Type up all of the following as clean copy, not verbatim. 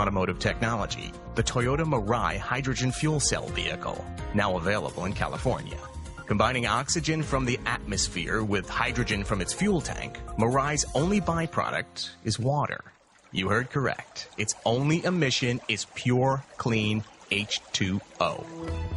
Automotive technology, the Toyota Mirai hydrogen fuel cell vehicle, now available in California. Combining oxygen from the atmosphere with hydrogen from its fuel tank, Mirai's only byproduct is water. You heard correct. Its only emission is pure, clean H2O.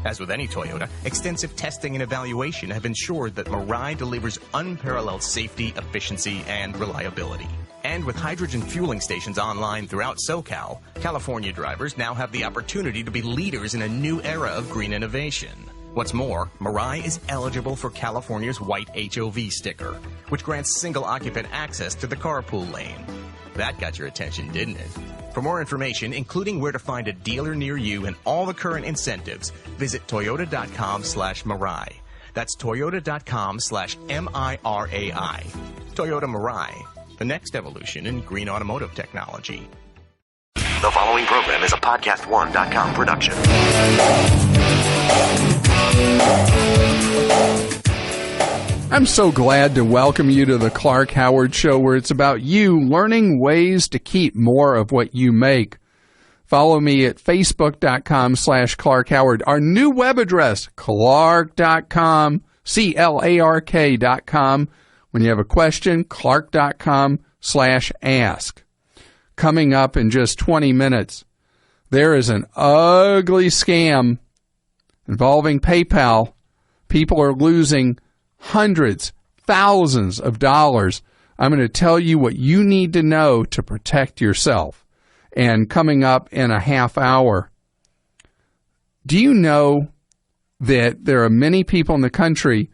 As with any Toyota, extensive testing and evaluation have ensured that Mirai delivers unparalleled safety, efficiency, and reliability. And with hydrogen fueling stations online throughout SoCal, California drivers now have the opportunity to be leaders in a new era of green innovation. What's more, Mirai is eligible for California's white HOV sticker, which grants single-occupant access to the carpool lane. That got your attention, didn't it? For more information, including where to find a dealer near you and all the current incentives, visit toyota.com/Mirai. That's toyota.com/MIRAI. Toyota Mirai, the next evolution in green automotive technology. The following program is a podcast1.com production. I'm so glad to welcome you to the Clark Howard Show, where it's about you learning ways to keep more of what you make. Follow me at facebook.com/Clark Howard. Our new web address, clark.com, CLARK.com. When you have a question, clark.com/ask. Coming up in just 20 minutes, there is an ugly scam involving PayPal. People are losing hundreds, thousands of dollars. I'm going to tell you what you need to know to protect yourself. And coming up in a half hour, do you know that there are many people in the country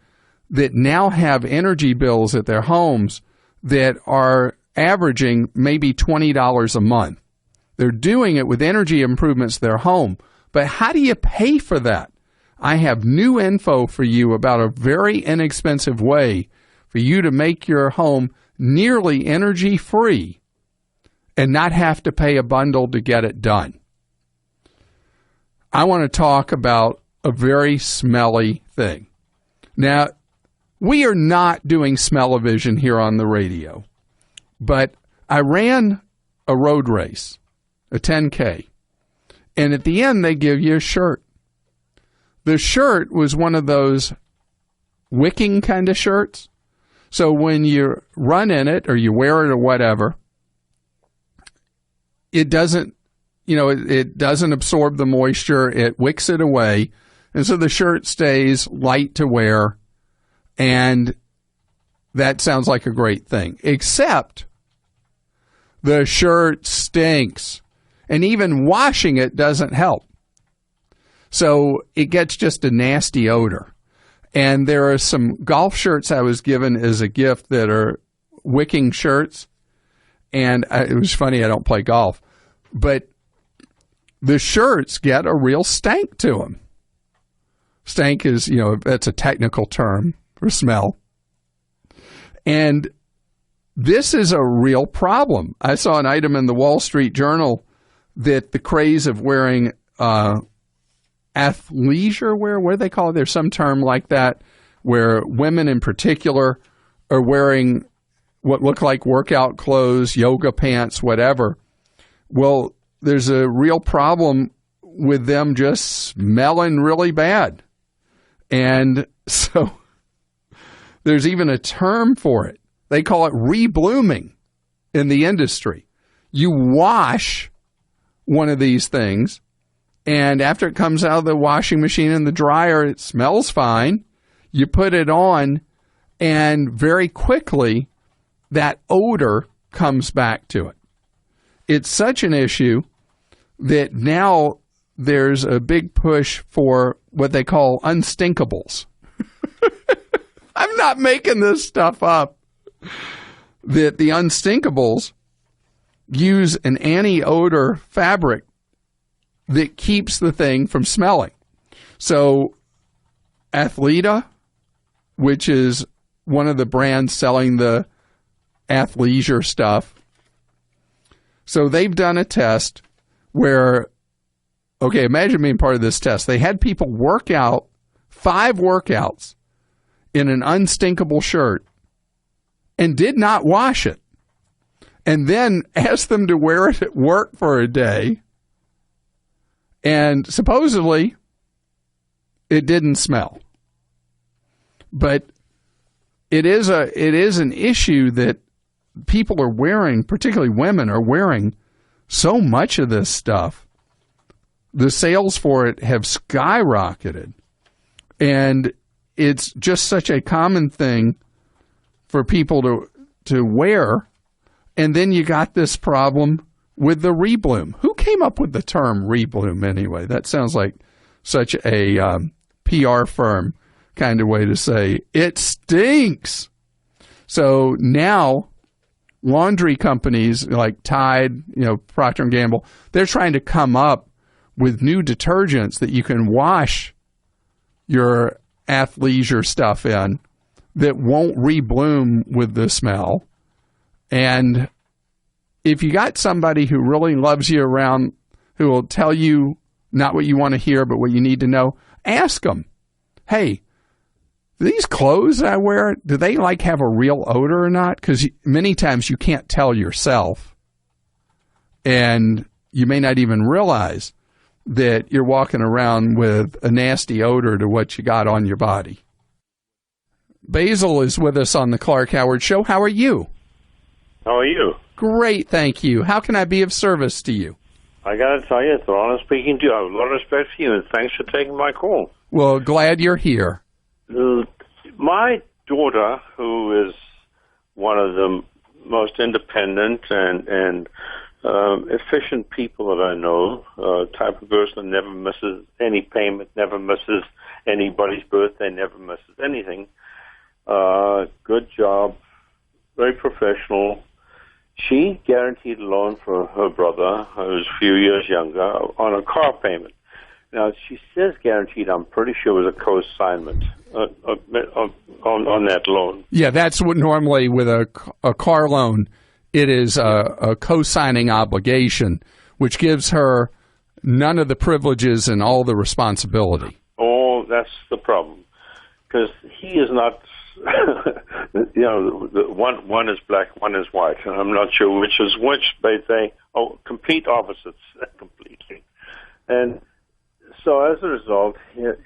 that now have energy bills at their homes that are averaging maybe $20 a month? They're doing it with energy improvements to their home. But how do you pay for that? I have new info for you about a very inexpensive way for you to make your home nearly energy-free and not have to pay a bundle to get it done. I want to talk about a very smelly thing. Now, we are not doing smell-o-vision here on the radio, but I ran a road race, a 10K, and at the end they give you a shirt. The shirt was one of those wicking kind of shirts. So when you run in it or you wear it or whatever, it doesn't, it doesn't absorb the moisture. It wicks it away. And so the shirt stays light to wear. And that sounds like a great thing. Except the shirt stinks. And even washing it doesn't help. So it gets just a nasty odor. And there are some golf shirts I was given as a gift that are wicking shirts. And it was funny, I don't play golf. But the shirts get a real stank to them. Stank is, that's a technical term for smell. And this is a real problem. I saw an item in the Wall Street Journal that the craze of wearing athleisure wear, what do they call it? There's some term like that, where women in particular are wearing what look like workout clothes, yoga pants, whatever. Well, there's a real problem with them just smelling really bad. And so there's even a term for it. They call it reblooming in the industry. You wash one of these things, and after it comes out of the washing machine and the dryer, it smells fine. You put it on, and very quickly, that odor comes back to it. It's such an issue that now there's a big push for what they call unstinkables. I'm not making this stuff up. That the unstinkables use an anti-odor fabric that keeps the thing from smelling. So Athleta, which is one of the brands selling the athleisure stuff, so they've done a test where, okay, imagine being part of this test. They had people work out 5 workouts in an unstinkable shirt and did not wash it. and then asked them to wear it at work for a day. And supposedly, it didn't smell. But it is an issue that people are wearing, particularly women are wearing so much of this stuff. The sales for it have skyrocketed. And it's just such a common thing for people to wear. And then you got this problem with the rebloom. Who came up with the term rebloom anyway? That sounds like such a PR firm kind of way to say it stinks. So now laundry companies like Tide, Procter & Gamble, they're trying to come up with new detergents that you can wash your athleisure stuff in that won't rebloom with the smell. And if you got somebody who really loves you around, who will tell you not what you want to hear, but what you need to know, ask them, hey, these clothes I wear, do they have a real odor or not? Because many times you can't tell yourself, and you may not even realize that you're walking around with a nasty odor to what you got on your body. Basil is with us on the Clark Howard Show. How are you? How are you? Great, thank you. How can I be of service to you? I got to tell you, it's an honor speaking to you. I have a lot of respect for you, and thanks for taking my call. Well, glad you're here. My daughter, who is one of the most independent and efficient people that I know, type of person that never misses any payment, never misses anybody's birthday, never misses anything. Good job, very professional. She guaranteed a loan for her brother, who's a few years younger, on a car payment. Now, she says guaranteed. I'm pretty sure it was a co-assignment on that loan. Yeah, that's what normally with a car loan, it is a co-signing obligation, which gives her none of the privileges and all the responsibility. Oh, that's the problem. Because he is not, one is black, one is white, and I'm not sure which is which, but they complete opposites completely. And so as a result,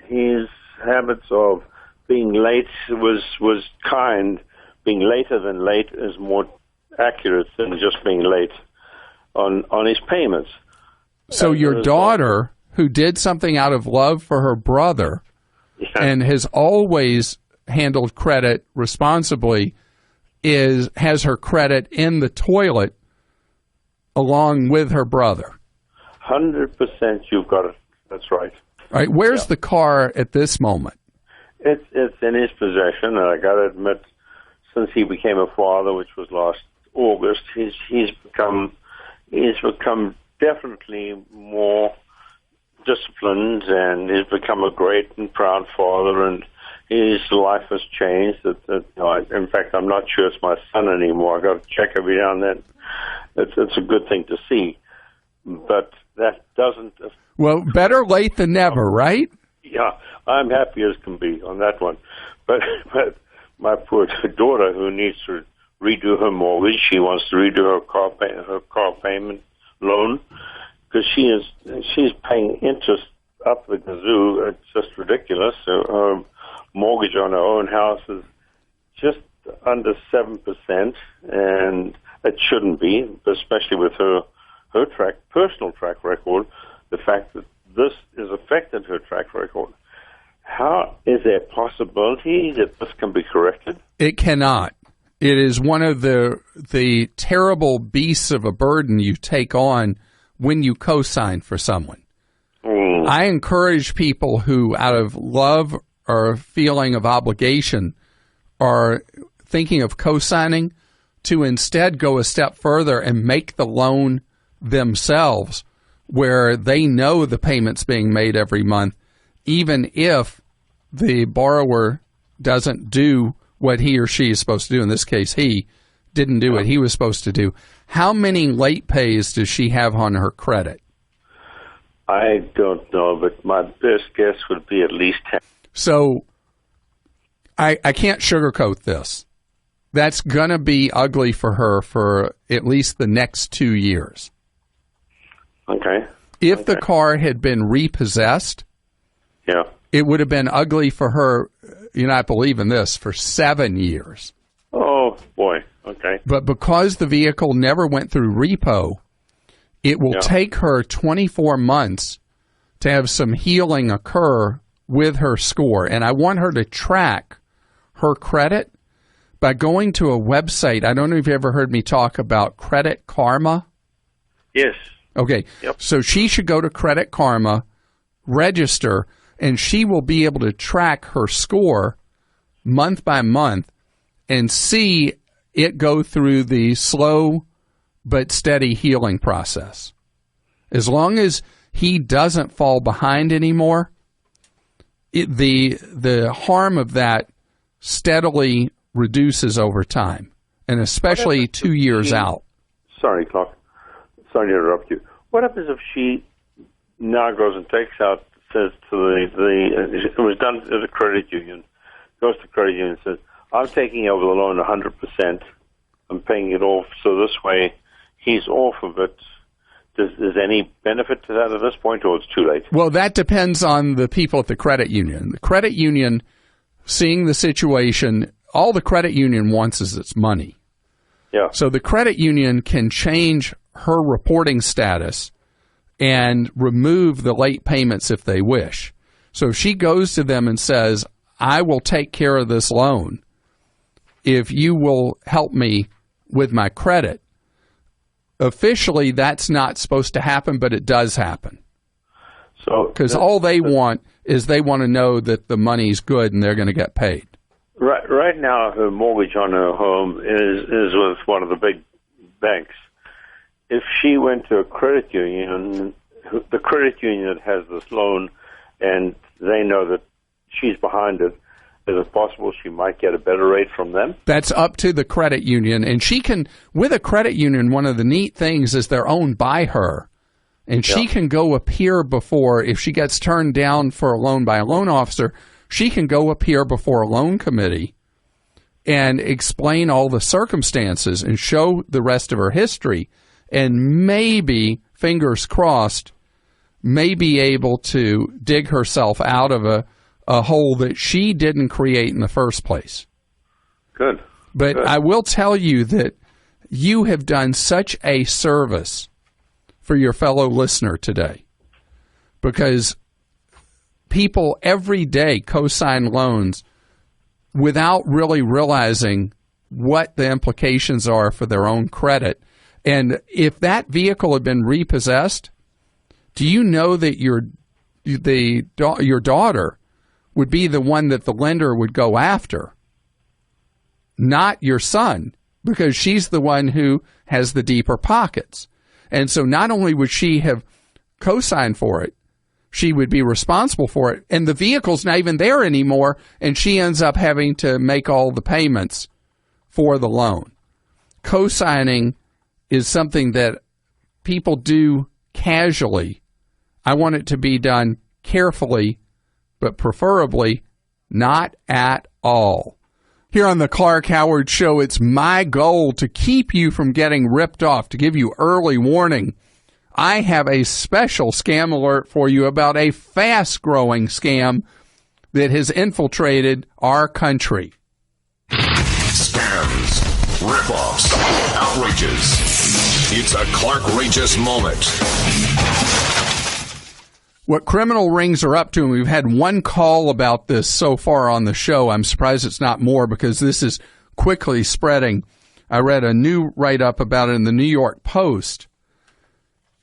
his habits of being late was kind. Being later than late is more accurate than just being late on his payments. So your daughter, who did something out of love for her brother and has always handled credit responsibly, has her credit in the toilet along with her brother. 100% you've got it. That's right. All right. Where's the car at this moment? It's in his possession, and I got to admit, since he became a father, which was last August, he's become definitely more disciplined, and he's become a great and proud father, and his life has changed. In fact, I'm not sure it's my son anymore. I got to check every now and then. It's a good thing to see, but that doesn't. Well, better late than never, right? Yeah, I'm happy as can be on that one. But my poor daughter, who needs to redo her mortgage, she wants to redo her car payment loan, because she's paying interest up the kazoo. It's just ridiculous. So her mortgage on her own house is just under 7%, and it shouldn't be, especially with her personal track record. The fact that this has affected her track record. How is there a possibility that this can be corrected? It cannot. It is one of the terrible beasts of a burden you take on when you co-sign for someone. I encourage people who, out of love or feeling of obligation, are thinking of co-signing to instead go a step further and make the loan themselves, where they know the payment's being made every month, even if the borrower doesn't do what he or she is supposed to do. In this case, he didn't do what he was supposed to do. How many late pays does she have on her credit? I don't know, but my best guess would be at least 10. So I can't sugarcoat this. that's going to be ugly for her for at least the next 2 years. Okay. If the car had been repossessed, it would have been ugly for her, you're not believing this, for 7 years. Oh, boy. Okay. But because the vehicle never went through repo, it will take her 24 months to have some healing occur with her score. And I want her to track her credit by going to a website. I don't know if you ever heard me talk about Credit Karma. Yes. Okay. Yep. So she should go to Credit Karma, register, and she will be able to track her score month by month and see it go through the slow but steady healing process. As long as he doesn't fall behind anymore, the harm of that steadily reduces over time, and especially 2 years out. Sorry, Clark. Sorry to interrupt you. What happens if she now goes and takes out, says to it was done at a credit union, goes to credit union and says, I'm taking over the loan 100%. I'm paying it off, so this way he's off of it. Is any benefit to that at this point, or it's too late? Well, that depends on the people at the credit union. The credit union, seeing the situation, all the credit union wants is its money. Yeah. So the credit union can change her reporting status and remove the late payments if they wish. So if she goes to them and says, I will take care of this loan if you will help me with my credit, officially that's not supposed to happen, but it does happen. So because all they want is they want to know that the money's good and they're going to get paid. Right now, her mortgage on her home is with one of the big banks. If she went to a credit union, the credit union that has this loan, and they know that she's behind it, is it possible she might get a better rate from them? That's up to the credit union. And she can, with a credit union, one of the neat things is they're owned by her. And she can go appear before, if she gets turned down for a loan by a loan officer, she can go appear before a loan committee and explain all the circumstances and show the rest of her history. And maybe, fingers crossed, may be able to dig herself out of a hole that she didn't create in the first place. Good. But I will tell you that you have done such a service for your fellow listener today, because people every day co-sign loans without really realizing what the implications are for their own credit. And if that vehicle had been repossessed, do you know that your daughter would be the one that the lender would go after, not your son, because she's the one who has the deeper pockets. And so not only would she have co-signed for it, she would be responsible for it, and the vehicle's not even there anymore, and she ends up having to make all the payments for the loan. Co-signing is something that people do casually. I want it to be done carefully, but preferably not at all. Here on the Clark Howard Show, it's my goal to keep you from getting ripped off, to give you early warning. I have a special scam alert for you about a fast-growing scam that has infiltrated our country. Scams, rip-offs, outrages. It's a Clark-rageous moment. What criminal rings are up to, and we've had one call about this so far on the show. I'm surprised it's not more because this is quickly spreading. I read a new write-up about it in the New York Post.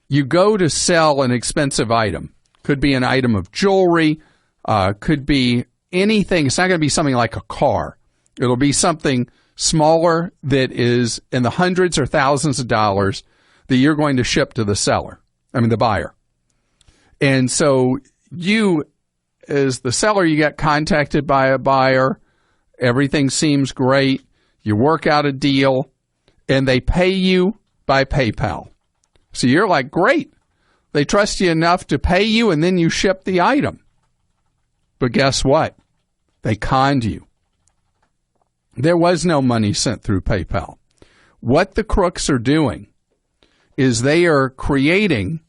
You go to sell an expensive item. Could be an item of jewelry, could be anything. It's not going to be something like a car. It'll be something smaller that is in the hundreds or thousands of dollars that you're going to ship to the buyer. And so you, as the seller, you get contacted by a buyer. Everything seems great. You work out a deal, and they pay you by PayPal. So you're like, great. They trust you enough to pay you, and then you ship the item. But guess what? They conned you. There was no money sent through PayPal. What the crooks are doing is they are creating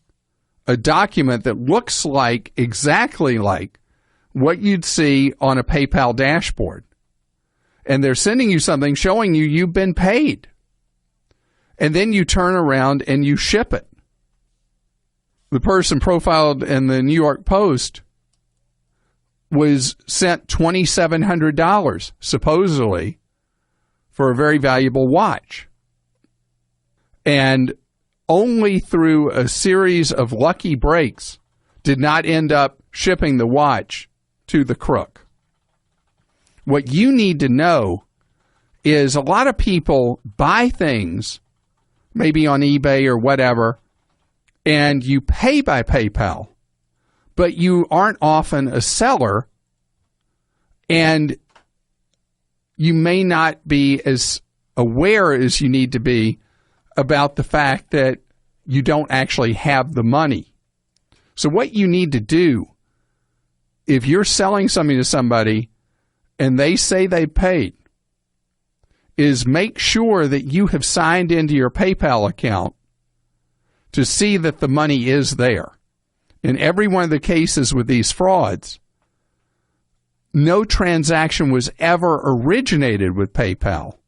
a document that looks like, exactly like, what you'd see on a PayPal dashboard. And they're sending you something showing you you've been paid. And then you turn around and you ship it. The person profiled in the New York Post was sent $2,700, supposedly, for a very valuable watch. And only through a series of lucky breaks did not end up shipping the watch to the crook. What you need to know is a lot of people buy things, maybe on eBay or whatever, and you pay by PayPal, but you aren't often a seller, and you may not be as aware as you need to be about the fact that you don't actually have the money. So what you need to do, if you're selling something to somebody and they say they paid, is make sure that you have signed into your PayPal account to see that the money is there. In every one of the cases with these frauds, no transaction was ever originated with PayPal.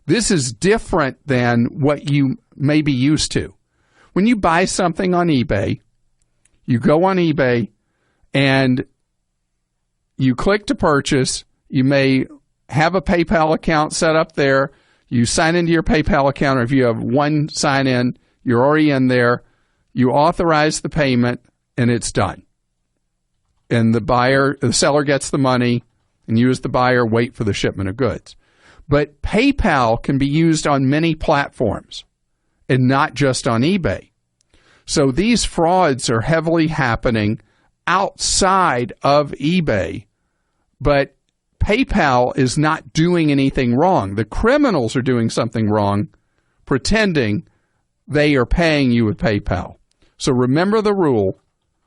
This is different than what you may be used to. When you buy something on eBay, you go on eBay and you click to purchase. You may have a PayPal account set up there. You sign into your PayPal account, or if you have one sign in, you're already in there. You authorize the payment, and it's done. And the seller gets the money, and you as the buyer wait for the shipment of goods. But PayPal can be used on many platforms and not just on eBay. So these frauds are heavily happening outside of eBay, but PayPal is not doing anything wrong. The criminals are doing something wrong, pretending they are paying you with PayPal. So remember the rule.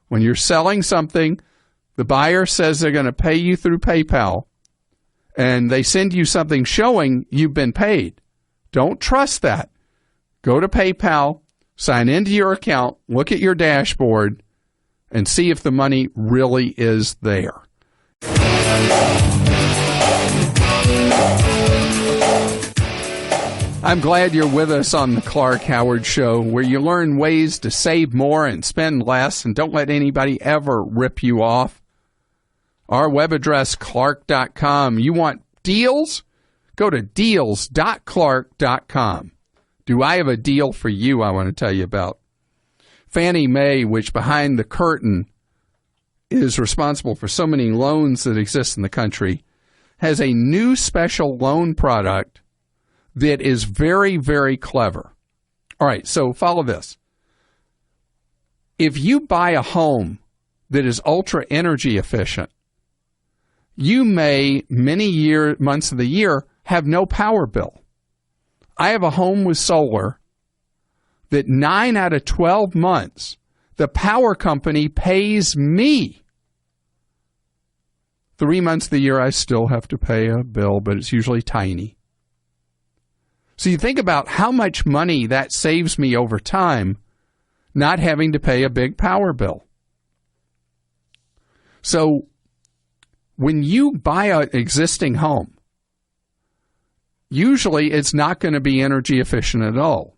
When you're selling something, the buyer says they're going to pay you through PayPal, and they send you something showing you've been paid. Don't trust that. Go to PayPal, sign into your account, look at your dashboard, and see if the money really is there. I'm glad you're with us on the Clark Howard Show, where you learn ways to save more and spend less, and don't let anybody ever rip you off. Our web address, clark.com. You want deals? Go to deals.clark.com. Do I have a deal for you I want to tell you about? Fannie Mae, which behind the curtain is responsible for so many loans that exist in the country, has a new special loan product that is very, very clever. All right, so follow this. If you buy a home that is ultra energy efficient, you may, many months of the year, have no power bill. I have a home with solar that 9 out of 12 months, the power company pays me. 3 months of the year, I still have to pay a bill, but it's usually tiny. So you think about how much money that saves me over time, not having to pay a big power bill. So when you buy an existing home, usually it's not going to be energy efficient at all.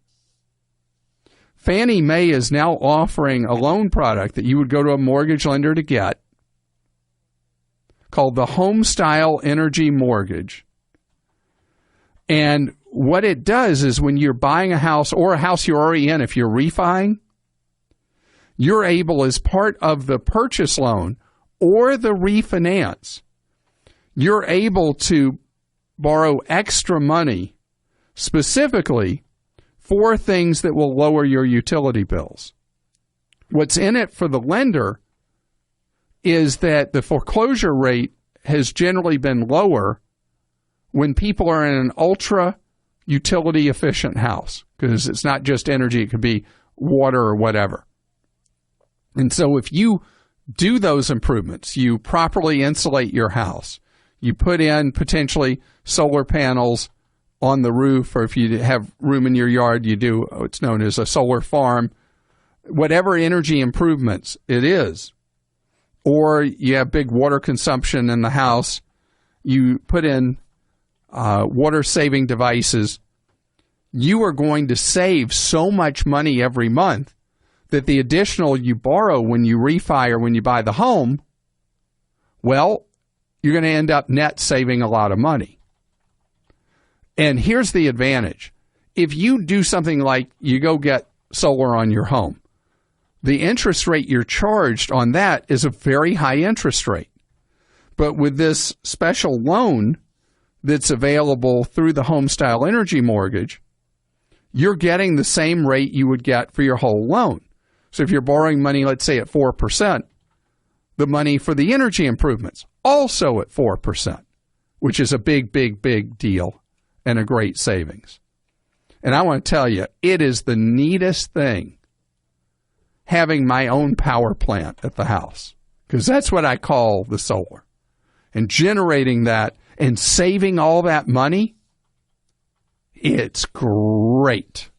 Fannie Mae is now offering a loan product that you would go to a mortgage lender to get, called the Home Style Energy Mortgage. And what it does is when you're buying a house, or a house you're already in, if you're refining, you're able, as part of the purchase loan or the refinance, you're able to borrow extra money specifically for things that will lower your utility bills. What's in it for the lender is that the foreclosure rate has generally been lower when people are in an ultra utility efficient house, because it's not just energy, it could be water or whatever. And so if you do those improvements, you properly insulate your house, You put in potentially solar panels on the roof, or if you have room in your yard, you do what's known as a solar farm. Whatever energy improvements it is, or you have big water consumption in the house, you put in water-saving devices, you are going to save so much money every month that the additional you borrow when you refi or when you buy the home, well, you're going to end up net saving a lot of money. And here's the advantage. If you do something like you go get solar on your home, the interest rate you're charged on that is a very high interest rate. But with this special loan that's available through the Homestyle Energy Mortgage, you're getting the same rate you would get for your whole loan. So if you're borrowing money, let's say at 4%, the money for the energy improvements also at 4%, which is a big, big, big deal and a great savings. And I want to tell you, it is the neatest thing having my own power plant at the house, because that's what I call the solar. And generating that and saving all that money, it's great.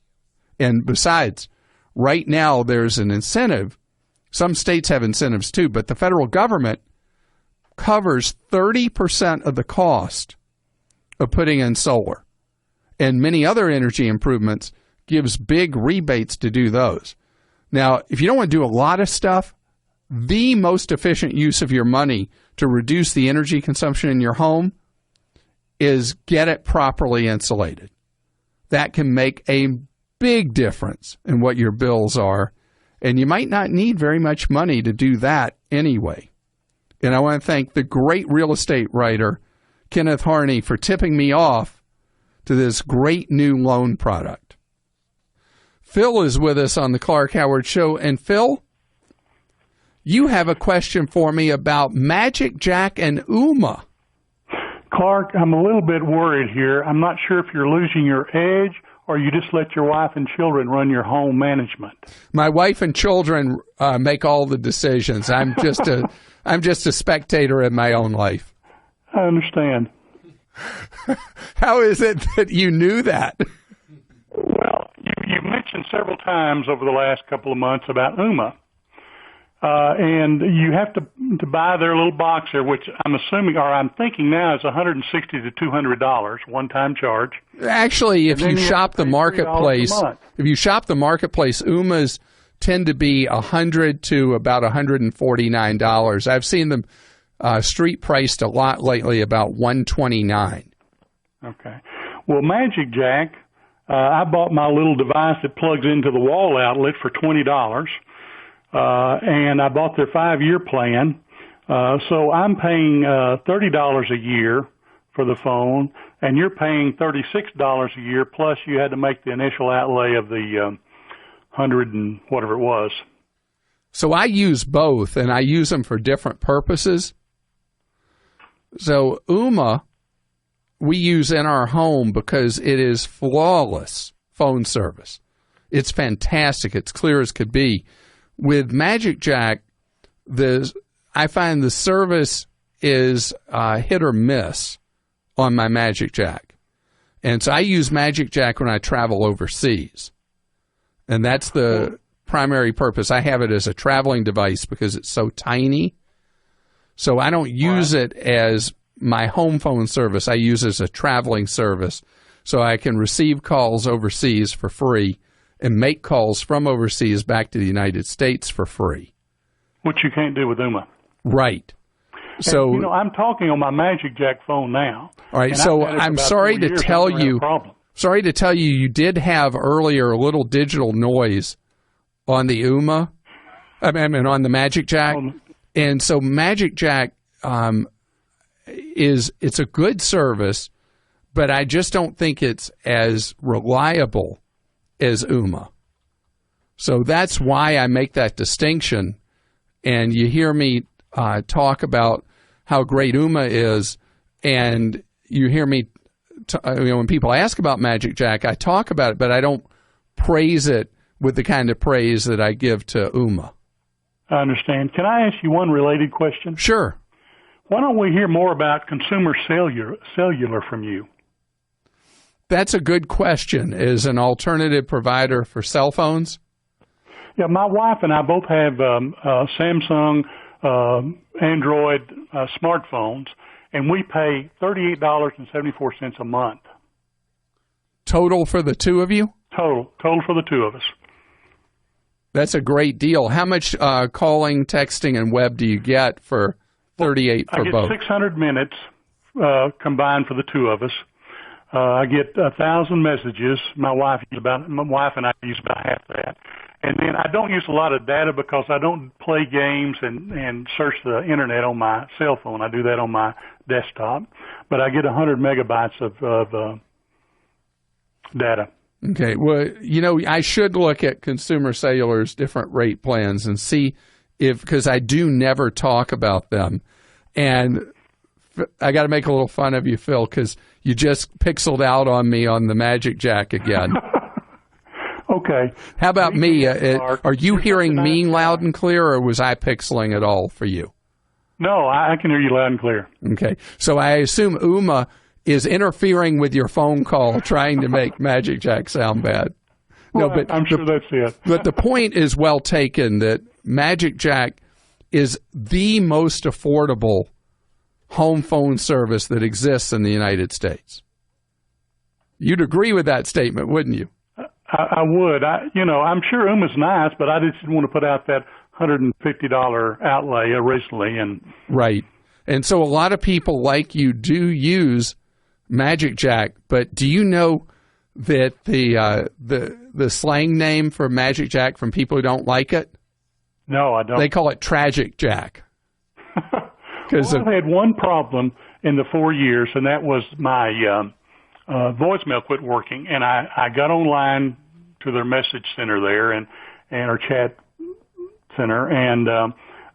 And besides, right now there's an incentive. Some states have incentives too, but the federal government covers 30% of the cost of putting in solar. And many other energy improvements gives big rebates to do those. Now, if you don't want to do a lot of stuff, the most efficient use of your money to reduce the energy consumption in your home is get it properly insulated. That can make a big difference in what your bills are, and you might not need very much money to do that anyway. And I want to thank the great real estate writer, Kenneth Harney, for tipping me off to this great new loan product. Phil is with us on the Clark Howard Show. And Phil, you have a question for me about Magic Jack and Uma. Clark, I'm a little bit worried here. I'm not sure if you're losing your edge or you just let your wife and children run your home management. My wife and children make all the decisions. I'm just a spectator in my own life. I understand. How is it that you knew that? Well, you've mentioned several times over the last couple of months about Uma. And you have to buy their little box there, which I'm assuming, or I'm thinking now, is $160 to $200 one-time charge. Actually, if you shop the marketplace, Umas tend to be $100 to about $149. I've seen them street priced a lot lately, about $129. Okay. Well, Magic Jack, I bought my little device that plugs into the wall outlet for $20. And I bought their 5-year plan. So I'm paying $30 a year for the phone, and you're paying $36 a year, plus you had to make the initial outlay of the 100 and whatever it was. So I use both, and I use them for different purposes. So Uma, we use in our home because it is flawless phone service. It's fantastic. It's clear as could be. With Magic Jack, I find the service is hit or miss on my Magic Jack. And so I use Magic Jack when I travel overseas. And that's the primary purpose. I have it as a traveling device because it's so tiny. So I don't use it as my home phone service. I use it as a traveling service so I can receive calls overseas for free and make calls from overseas back to the United States for free. Which you can't do with Uma. Right. So, and, I'm talking on my Magic Jack phone now. All right, so I'm sorry to tell you, you did have earlier a little digital noise on the Uma, on the Magic Jack. And so Magic Jack it's a good service, but I just don't think it's as reliable as Uma. So that's why I make that distinction. And you hear me talk about how great Uma is, and you hear me, when people ask about Magic Jack, I talk about it, but I don't praise it with the kind of praise that I give to Uma. I understand. Can I ask you one related question? Sure. Why don't we hear more about consumer cellular from you? That's a good question. As an alternative provider for cell phones? Yeah, my wife and I both have Samsung Android smartphones, and we pay $38.74 a month. Total for the two of you? Total for the two of us. That's a great deal. How much calling, texting, and web do you get for $38 for both? I get 600 minutes combined for the two of us. I get 1,000 messages. My wife and I use about half that. And then I don't use a lot of data because I don't play games and search the internet on my cell phone. I do that on my desktop. But I get 100 megabytes of data. Okay. Well, I should look at Consumer Cellular's different rate plans and see because I do never talk about them. And I got to make a little fun of you, Phil, because you just pixeled out on me on the Magic Jack again. Okay. How about me? Are you hearing me loud and clear, or was I pixeling it all for you? No, I can hear you loud and clear. Okay. So I assume Uma is interfering with your phone call, trying to make Magic Jack sound bad. Well, no, but I'm sure that's it. But the point is well taken that Magic Jack is the most affordable home phone service that exists in the United States. You'd agree with that statement, wouldn't you? I would. I'm sure Uma's nice, but I just didn't want to put out that $150 outlay originally. Right. And so a lot of people like you do use Magic Jack, but do you know that the slang name for Magic Jack from people who don't like it? No, I don't. They call it Tragic Jack. I've had one problem in the 4 years, and that was my voicemail quit working, and I got online to their message center there and our chat center, and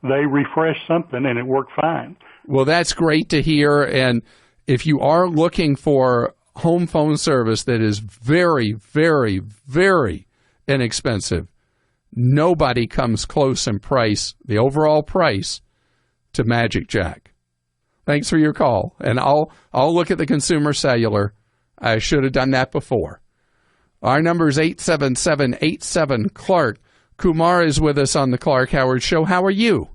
they refreshed something, and it worked fine. Well, that's great to hear, and if you are looking for home phone service that is very, very, very inexpensive, nobody comes close in price, the overall price, to Magic Jack. Thanks for your call, and I'll look at the Consumer Cellular. I should have done that before. Our number is 877-87-CLARK. Kumar is with us on the Clark Howard Show. How are you?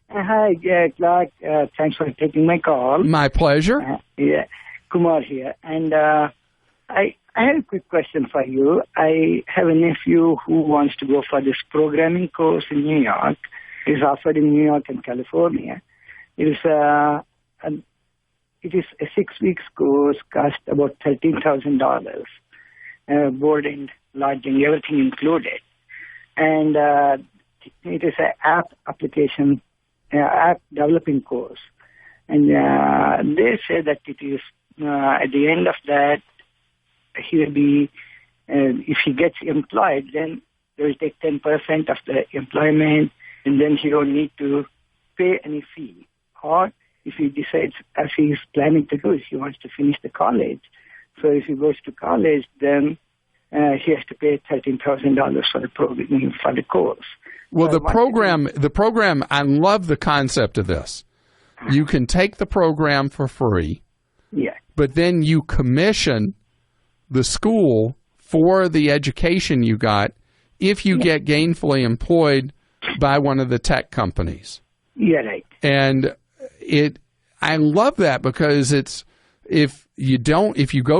Hi, Clark. Thanks for taking my call. My pleasure. Kumar here. And I have a quick question for you. I have a nephew who wants to go for this programming course in New York. It's offered in New York and California. It is a 6 weeks course, cost about $13,000, board and lodging, everything included. And it is an app developing course. And they say that it is, at the end of that, he will be, if he gets employed, then they will take 10% of the employment, and then he don't need to pay any fee. Or if he decides, as he is planning to do, if he wants to finish the college, so if he goes to college, then he has to pay $13,000 for the programming for the course. Well, the program, I love the concept of this. You can take the program for free, but then you commission the school for the education you got if you get gainfully employed by one of the tech companies. Yeah, right. And I love that because it's if you go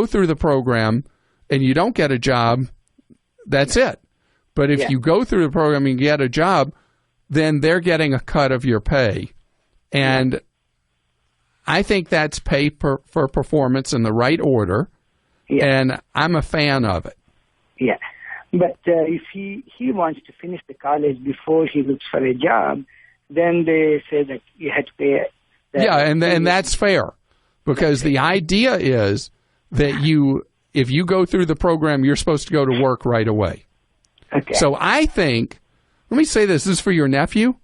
through the program and you don't get a job, that's it. But if you go through the program and get a job, then they're getting a cut of your pay. And I think that's pay for performance in the right order. Yeah. And I'm a fan of it. Yeah. But if he wants to finish the college before he looks for a job, then they say that you have to pay. And that's fair. Because the idea is that if you go through the program, you're supposed to go to work right away. Okay. So I think, let me say this is for your nephew.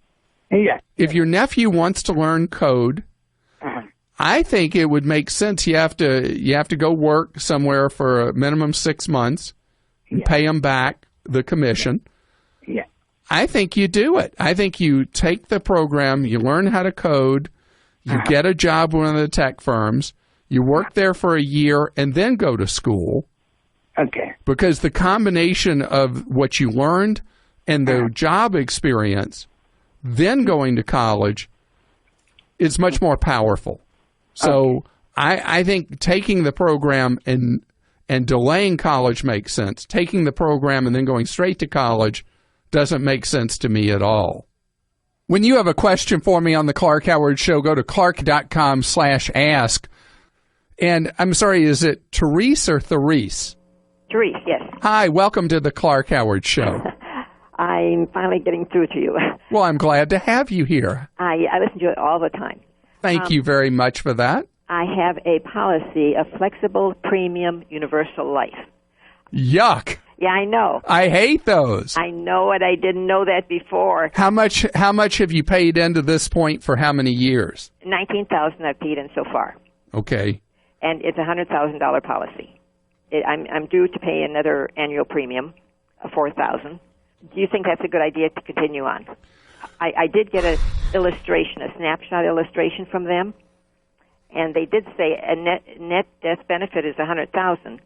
Yeah. If your nephew wants to learn code, I think it would make sense. You have to go work somewhere for a minimum 6 months, and pay them back the commission. Yeah. I think you do it. I think you take the program, you learn how to code, You get a job with one of the tech firms. You work there for a year and then go to school. Okay. Because the combination of what you learned and the job experience, then going to college, is much more powerful. So I think taking the program and delaying college makes sense. Taking the program and then going straight to college doesn't make sense to me at all. When you have a question for me on the Clark Howard Show, go to clark.com/ask. And I'm sorry, is it Therese or Therese? Therese, yes. Hi, welcome to the Clark Howard Show. I'm finally getting through to you. Well, I'm glad to have you here. I listen to it all the time. Thank you very much for that. I have a policy of flexible premium universal life. Yuck. Yeah, I know. I hate those. I know it. I didn't know that before. How much have you paid into this point for how many years? $19,000 I've paid in so far. Okay. And it's a $100,000 policy. I'm due to pay another annual premium of $4,000. Do you think that's a good idea to continue on? I did get a snapshot illustration from them, and they did say a net death benefit is $100,000.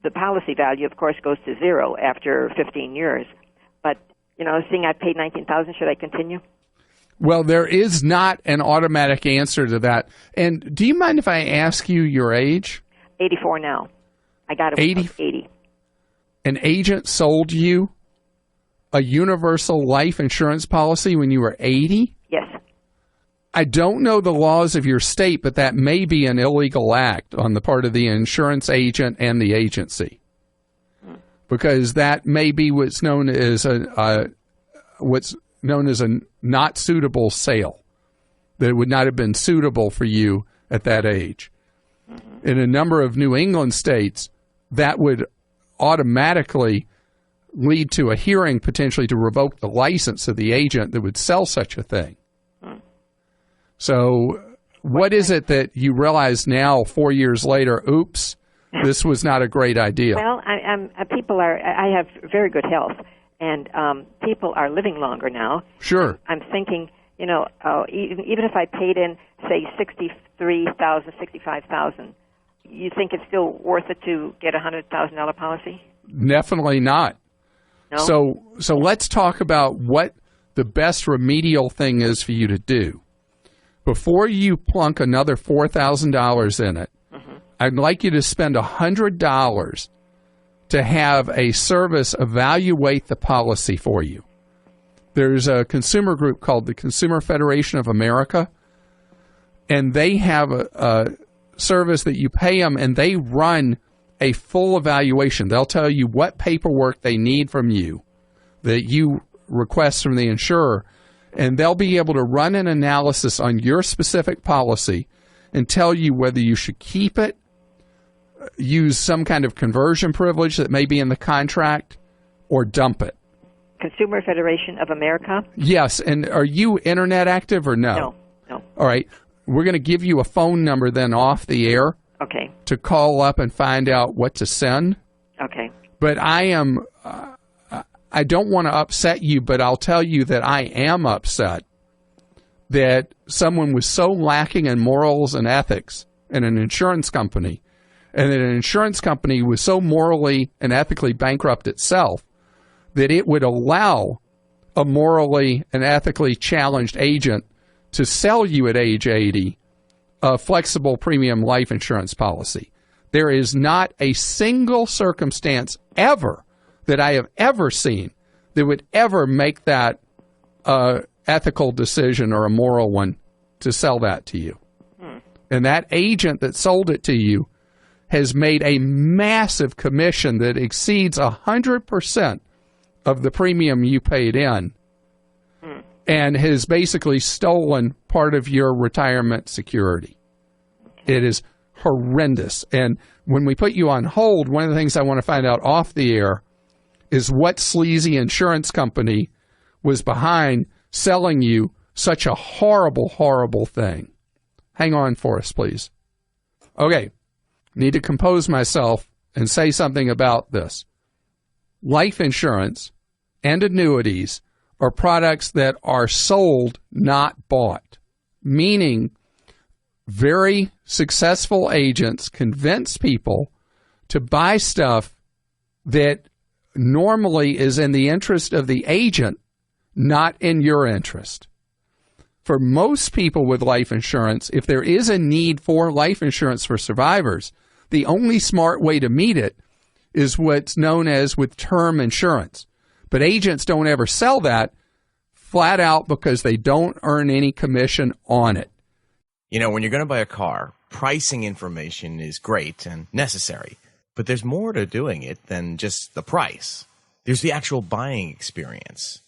The policy value, of course, goes to zero after 15 years. But, seeing I paid $19,000, should I continue? Well, there is not an automatic answer to that. And do you mind if I ask you your age? 84 now. I got it when I was 80. An agent sold you a universal life insurance policy when you were 80? Yes. I don't know the laws of your state, but that may be an illegal act on the part of the insurance agent and the agency, because that may be what's known as a not suitable sale. That it would not have been suitable for you at that age. In a number of New England states, that would automatically lead to a hearing potentially to revoke the license of the agent that would sell such a thing. So what is it that you realize now, 4 years later, oops, this was not a great idea? Well, I have very good health, and people are living longer now. Sure. I'm thinking, even if I paid in, say, $63,000, $65,000, you think it's still worth it to get a $100,000 policy? Definitely not. No? So let's talk about what the best remedial thing is for you to do. Before you plunk another $4,000 in it, I'd like you to spend $100 to have a service evaluate the policy for you. There's a consumer group called the Consumer Federation of America, and they have a service that you pay them, and they run a full evaluation. They'll tell you what paperwork they need from you that you request from the insurer, and they'll be able to run an analysis on your specific policy and tell you whether you should keep it, use some kind of conversion privilege that may be in the contract, or dump it. Consumer Federation of America? Yes. And are you internet active or no? No. All right. We're going to give you a phone number then off the air. Okay. To call up and find out what to send. Okay. But I don't want to upset you, but I'll tell you that I am upset that someone was so lacking in morals and ethics in an insurance company, and that an insurance company was so morally and ethically bankrupt itself that it would allow a morally and ethically challenged agent to sell you at age 80 a flexible premium life insurance policy. There is not a single circumstance ever that I have ever seen that would ever make that ethical decision or a moral one to sell that to you. And that agent that sold it to you has made a massive commission that exceeds 100% of the premium you paid in, and has basically stolen part of your retirement security. It is horrendous. And when we put you on hold, one of the things I want to find out off the air is what sleazy insurance company was behind selling you such a horrible, horrible thing. Hang on for us, please. Okay. Need to compose myself and say something about this. Life insurance and annuities are products that are sold, not bought, meaning very successful agents convince people to buy stuff that normally is in the interest of the agent, not in your interest. For most people with life insurance, if there is a need for life insurance for survivors, the only smart way to meet it is what's known as with term insurance. But agents don't ever sell that flat out because they don't earn any commission on it. You know, when you're going to buy a car, pricing information is great and necessary. But there's more to doing it than just the price. There's the actual buying experience.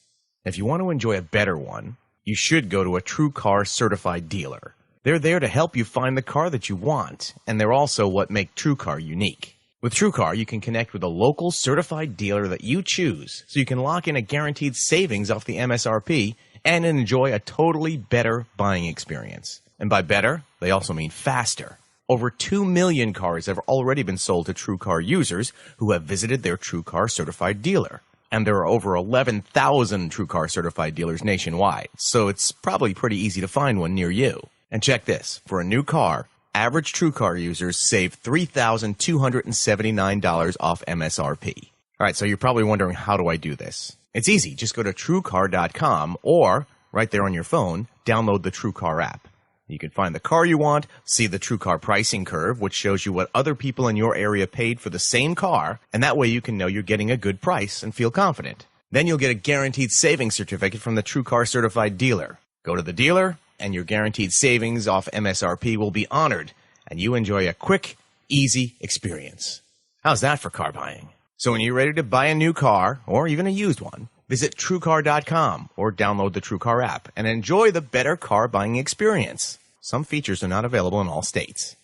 If you want to enjoy a better one, you should go to a True Car certified dealer. They're there to help you find the car that you want, and they're also what make True Car unique. With True Car, you can connect with a local certified dealer that you choose, so you can lock in a guaranteed savings off the MSRP and enjoy a totally better buying experience. And by better, they also mean faster. Over 2 million cars have already been sold to True Car users who have visited their True Car certified dealer. And there are over 11,000 True Car certified dealers nationwide, so it's probably pretty easy to find one near you. And check this, for a new car, average True Car users save $3,279 off MSRP. All right, so you're probably wondering, how do I do this? It's easy. Just go to TrueCar.com or, right there on your phone, download the True Car app. You can find the car you want, see the True Car pricing curve, which shows you what other people in your area paid for the same car, and that way you can know you're getting a good price and feel confident. Then you'll get a guaranteed savings certificate from the True Car certified dealer. Go to the dealer, and your guaranteed savings off MSRP will be honored, and you enjoy a quick, easy experience. How's that for car buying? So when you're ready to buy a new car, or even a used one, visit TrueCar.com or download the TrueCar app and enjoy the better car buying experience. Some features are not available in all states.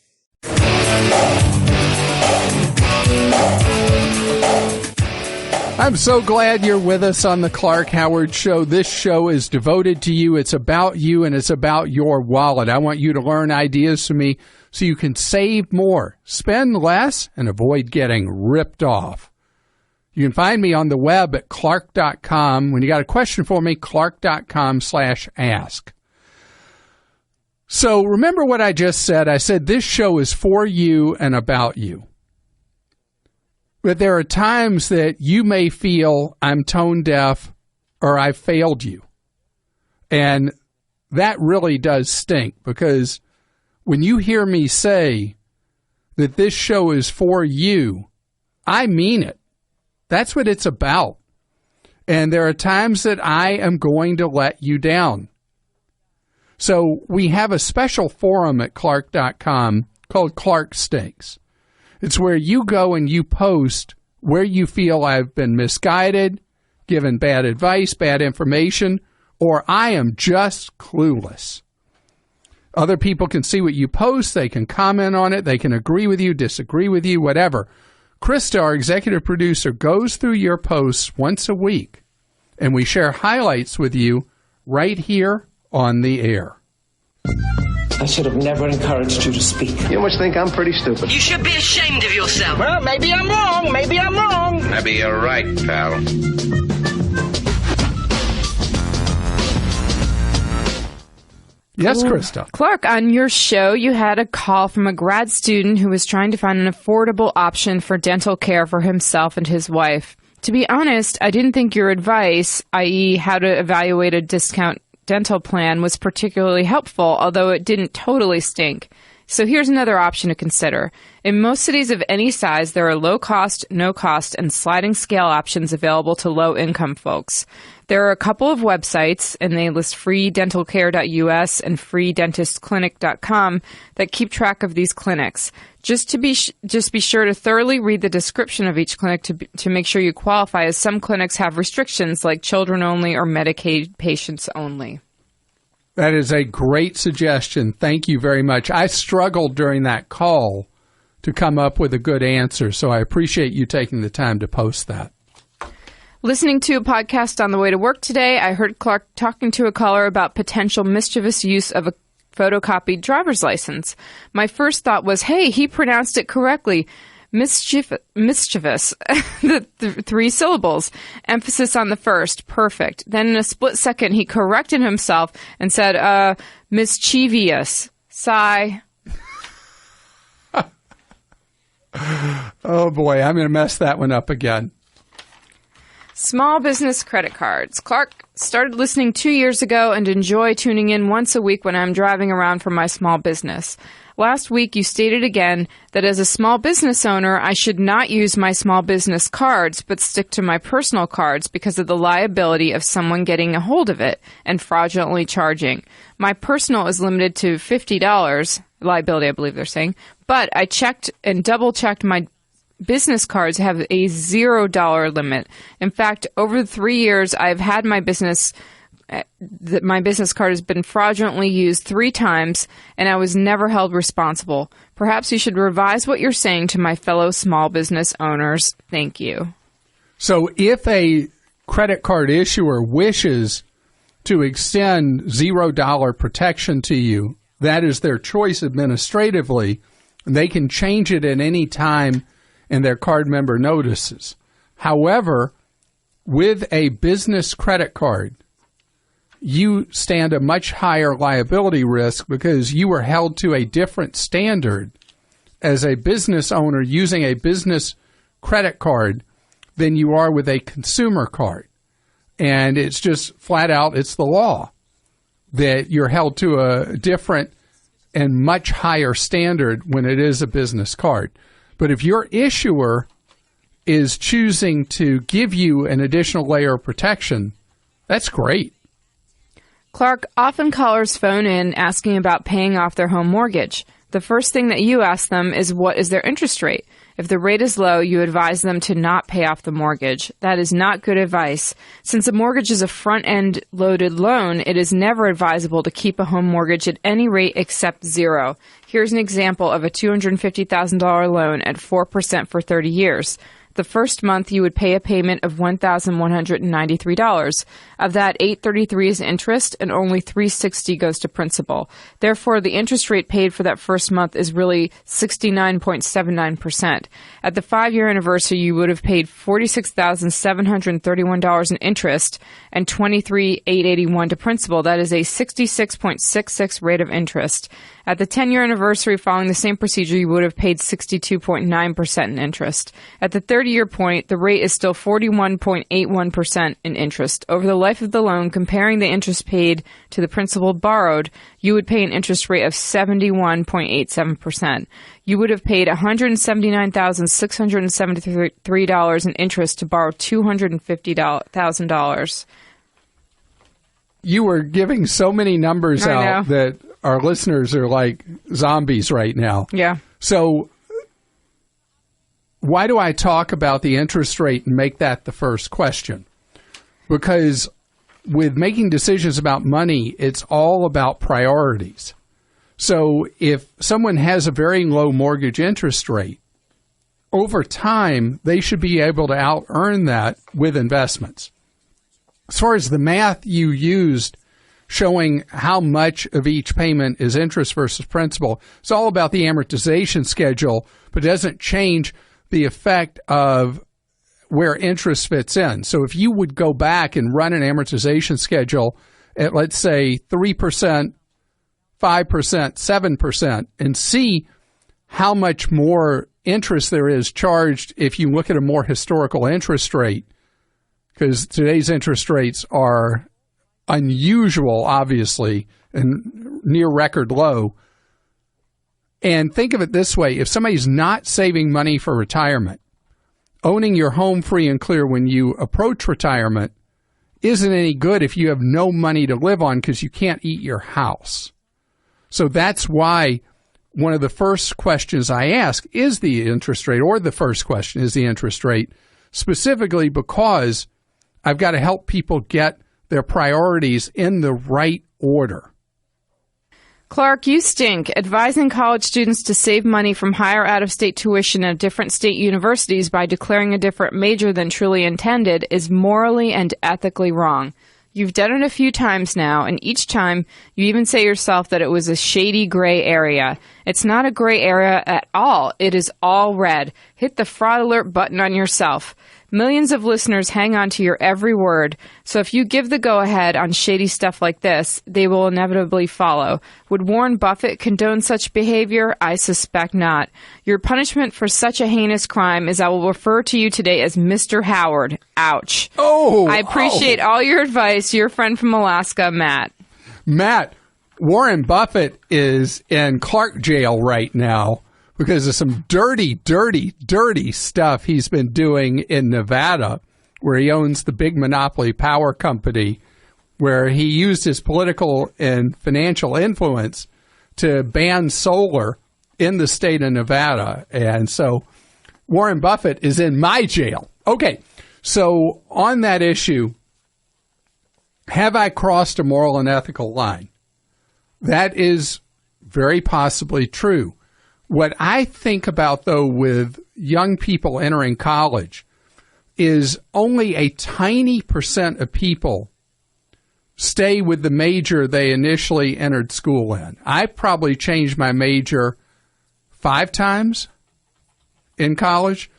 I'm so glad you're with us on the Clark Howard Show. This show is devoted to you. It's about you, and it's about your wallet. I want you to learn ideas from me so you can save more, spend less, and avoid getting ripped off. You can find me on the web at clark.com. When you got a question for me, clark.com/ask. So remember what I just said. I said this show is for you and about you. But there are times that you may feel I'm tone deaf or I failed you. And that really does stink, because when you hear me say that this show is for you, I mean it. That's what it's about. And there are times that I am going to let you down. So we have a special forum at Clark.com called Clark Stinks. It's where you go and you post where you feel I've been misguided, given bad advice, bad information, or I am just clueless. Other people can see what you post. They can comment on it. They can agree with you, disagree with you, whatever. Krista, our executive producer, goes through your posts once a week, and we share highlights with you right here on the air. I should have never encouraged you to speak. You must think I'm pretty stupid. You should be ashamed of yourself. Well, maybe I'm wrong. Maybe I'm wrong. Maybe you're right, pal. Yes, Krista. Clark, on your show, you had a call from a grad student who was trying to find an affordable option for dental care for himself and his wife. To be honest, I didn't think your advice, i.e. how to evaluate a discount dental plan, was particularly helpful, although it didn't totally stink. So here's another option to consider. In most cities of any size, there are low-cost, no-cost, and sliding scale options available to low-income folks. There are a couple of websites, and they list freedentalcare.us and freedentistclinic.com that keep track of these clinics. Just be sure to thoroughly read the description of each clinic to make sure you qualify, as some clinics have restrictions like children only or Medicaid patients only. That is a great suggestion. Thank you very much. I struggled during that call to come up with a good answer, so I appreciate you taking the time to post that. Listening to a podcast on the way to work today, I heard Clark talking to a caller about potential mischievous use of a photocopied driver's license. My first thought was, hey, he pronounced it correctly. Mischievous. the 3 syllables. Emphasis on the first. Perfect. Then in a split second, he corrected himself and said, mischievous. Sigh. Oh, boy, I'm going to mess that one up again. Small business credit cards. Clark started listening 2 years ago and enjoy tuning in once a week when I'm driving around for my small business. Last week, you stated again that as a small business owner, I should not use my small business cards, but stick to my personal cards because of the liability of someone getting a hold of it and fraudulently charging. My personal is limited to $50, liability, I believe they're saying, but I checked and double-checked my business cards have a $0 limit. In fact, over the 3 years I've had my business card has been fraudulently used 3 times, and I was never held responsible. Perhaps you should revise what you're saying to my fellow small business owners. Thank you. So if a credit card issuer wishes to extend $0 protection to you, that is their choice administratively. They can change it at any time and their card member notices. However, with a business credit card, you stand a much higher liability risk because you are held to a different standard as a business owner using a business credit card than you are with a consumer card. And it's just flat out, it's the law that you're held to a different and much higher standard when it is a business card. But if your issuer is choosing to give you an additional layer of protection, that's great. Clark, often callers phone in asking about paying off their home mortgage. The first thing that you ask them is what is their interest rate. If the rate is low, you advise them to not pay off the mortgage. That is not good advice. Since a mortgage is a front-end loaded loan, it is never advisable to keep a home mortgage at any rate except 0. Here's an example of a $250,000 loan at 4% for 30 years. The first month, you would pay a payment of $1,193. Of that, $833 is interest, and only $360 goes to principal. Therefore, the interest rate paid for that first month is really 69.79%. At the 5-year anniversary, you would have paid $46,731 in interest and $23,881 to principal. That is a 66.66 rate of interest. At the 10-year anniversary following the same procedure, you would have paid 62.9% in interest. At the 30-year point, the rate is still 41.81% in interest. Over the life of the loan, comparing the interest paid to the principal borrowed, you would pay an interest rate of 71.87%. You would have paid $179,673 in interest to borrow $250,000. You were giving so many numbers out that our listeners are like zombies right now. Yeah. So why do I talk about the interest rate and make that the first question? Because with making decisions about money, it's all about priorities. So if someone has a very low mortgage interest rate, over time, they should be able to out-earn that with investments. As far as the math you used showing how much of each payment is interest versus principal, it's all about the amortization schedule, but it doesn't change the effect of where interest fits in. So if you would go back and run an amortization schedule at, let's say, 3%, 5%, 7%, and see how much more interest there is charged if you look at a more historical interest rate, because today's interest rates are unusual, obviously, and near record low. And think of it this way. If somebody's not saving money for retirement, owning your home free and clear when you approach retirement isn't any good if you have no money to live on because you can't eat your house. So that's why one of the first questions I ask is the interest rate, or the first question is the interest rate, specifically because I've got to help people get their priorities in the right order. Clark, you stink. Advising college students to save money from higher out-of-state tuition at different state universities by declaring a different major than truly intended is morally and ethically wrong. You've done it a few times now, and each time you even say yourself that it was a shady gray area. It's not a gray area at all. It is all red. Hit the fraud alert button on yourself. Millions of listeners hang on to your every word, so if you give the go-ahead on shady stuff like this, they will inevitably follow. Would Warren Buffett condone such behavior? I suspect not. Your punishment for such a heinous crime is I will refer to you today as Mr. Howard. Ouch. Oh! I appreciate all your advice. Your friend from Alaska, Matt. Matt, Warren Buffett is in Clark jail right now because of some dirty, dirty, dirty stuff he's been doing in Nevada, where he owns the big monopoly power company, where he used his political and financial influence to ban solar in the state of Nevada. And so Warren Buffett is in my jail. Okay, so on that issue, have I crossed a moral and ethical line? That is very possibly true. What I think about, though, with young people entering college is only a tiny percent of people stay with the major they initially entered school in. I probably changed my major 5 times in college.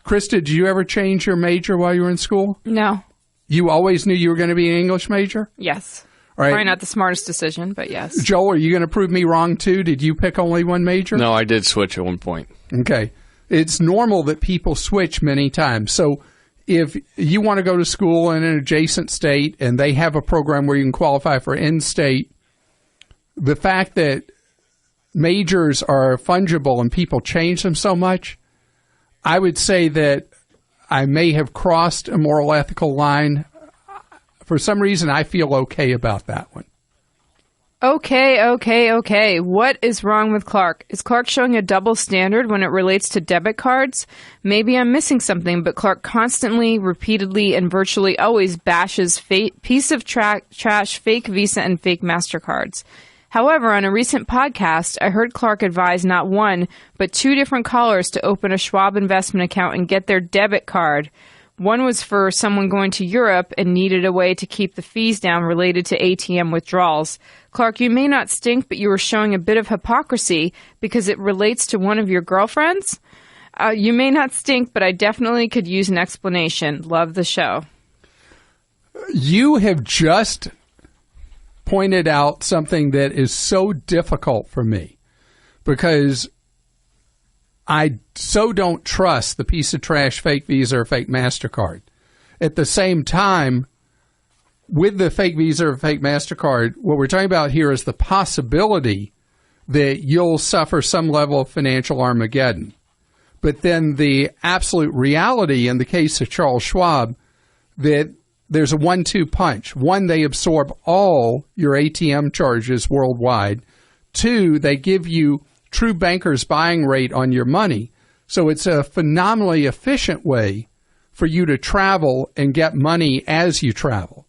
Krista, did you ever change your major while you were in school? No. You always knew you were going to be an English major? Yes. All right. Probably not the smartest decision, but yes. Joel, are you going to prove me wrong, too? Did you pick only one major? No, I did switch at one point. Okay. It's normal that people switch many times. So if you want to go to school in an adjacent state and they have a program where you can qualify for in-state, the fact that majors are fungible and people change them so much, I would say that I may have crossed a moral ethical line. For some reason, I feel okay about that one. Okay. What is wrong with Clark? Is Clark showing a double standard when it relates to debit cards? Maybe I'm missing something, but Clark constantly, repeatedly, and virtually always bashes piece of trash, fake Visa and fake MasterCards. However, on a recent podcast, I heard Clark advise not one, but 2 different callers to open a Schwab investment account and get their debit card. One was for someone going to Europe and needed a way to keep the fees down related to ATM withdrawals. Clark, you may not stink, but you were showing a bit of hypocrisy because it relates to one of your girlfriends. You may not stink, but I definitely could use an explanation. Love the show. You have just pointed out something that is so difficult for me because I so don't trust the piece of trash fake Visa or fake MasterCard. At the same time, with the fake Visa or fake MasterCard, what we're talking about here is the possibility that you'll suffer some level of financial Armageddon. But then the absolute reality in the case of Charles Schwab, that there's a 1-2 punch. 1, they absorb all your ATM charges worldwide. 2, they give you true banker's buying rate on your money. So it's a phenomenally efficient way for you to travel and get money as you travel.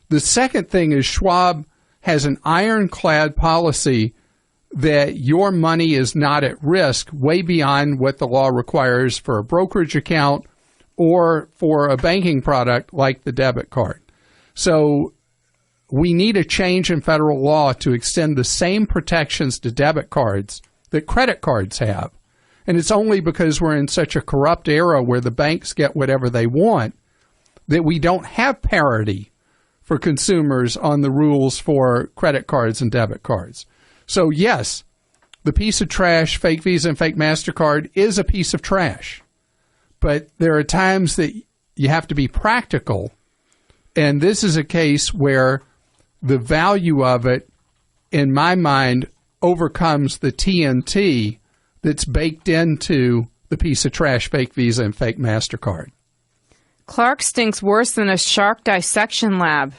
The second thing is Schwab has an ironclad policy that your money is not at risk way beyond what the law requires for a brokerage account or for a banking product like the debit card. So we need a change in federal law to extend the same protections to debit cards that credit cards have. And it's only because we're in such a corrupt era where the banks get whatever they want that we don't have parity for consumers on the rules for credit cards and debit cards. So yes, the piece of trash, fake Visa and fake MasterCard, is a piece of trash. But there are times that you have to be practical. And this is a case where the value of it, in my mind, overcomes the TNT that's baked into the piece of trash, fake Visa and fake MasterCard. Clark stinks worse than a shark dissection lab.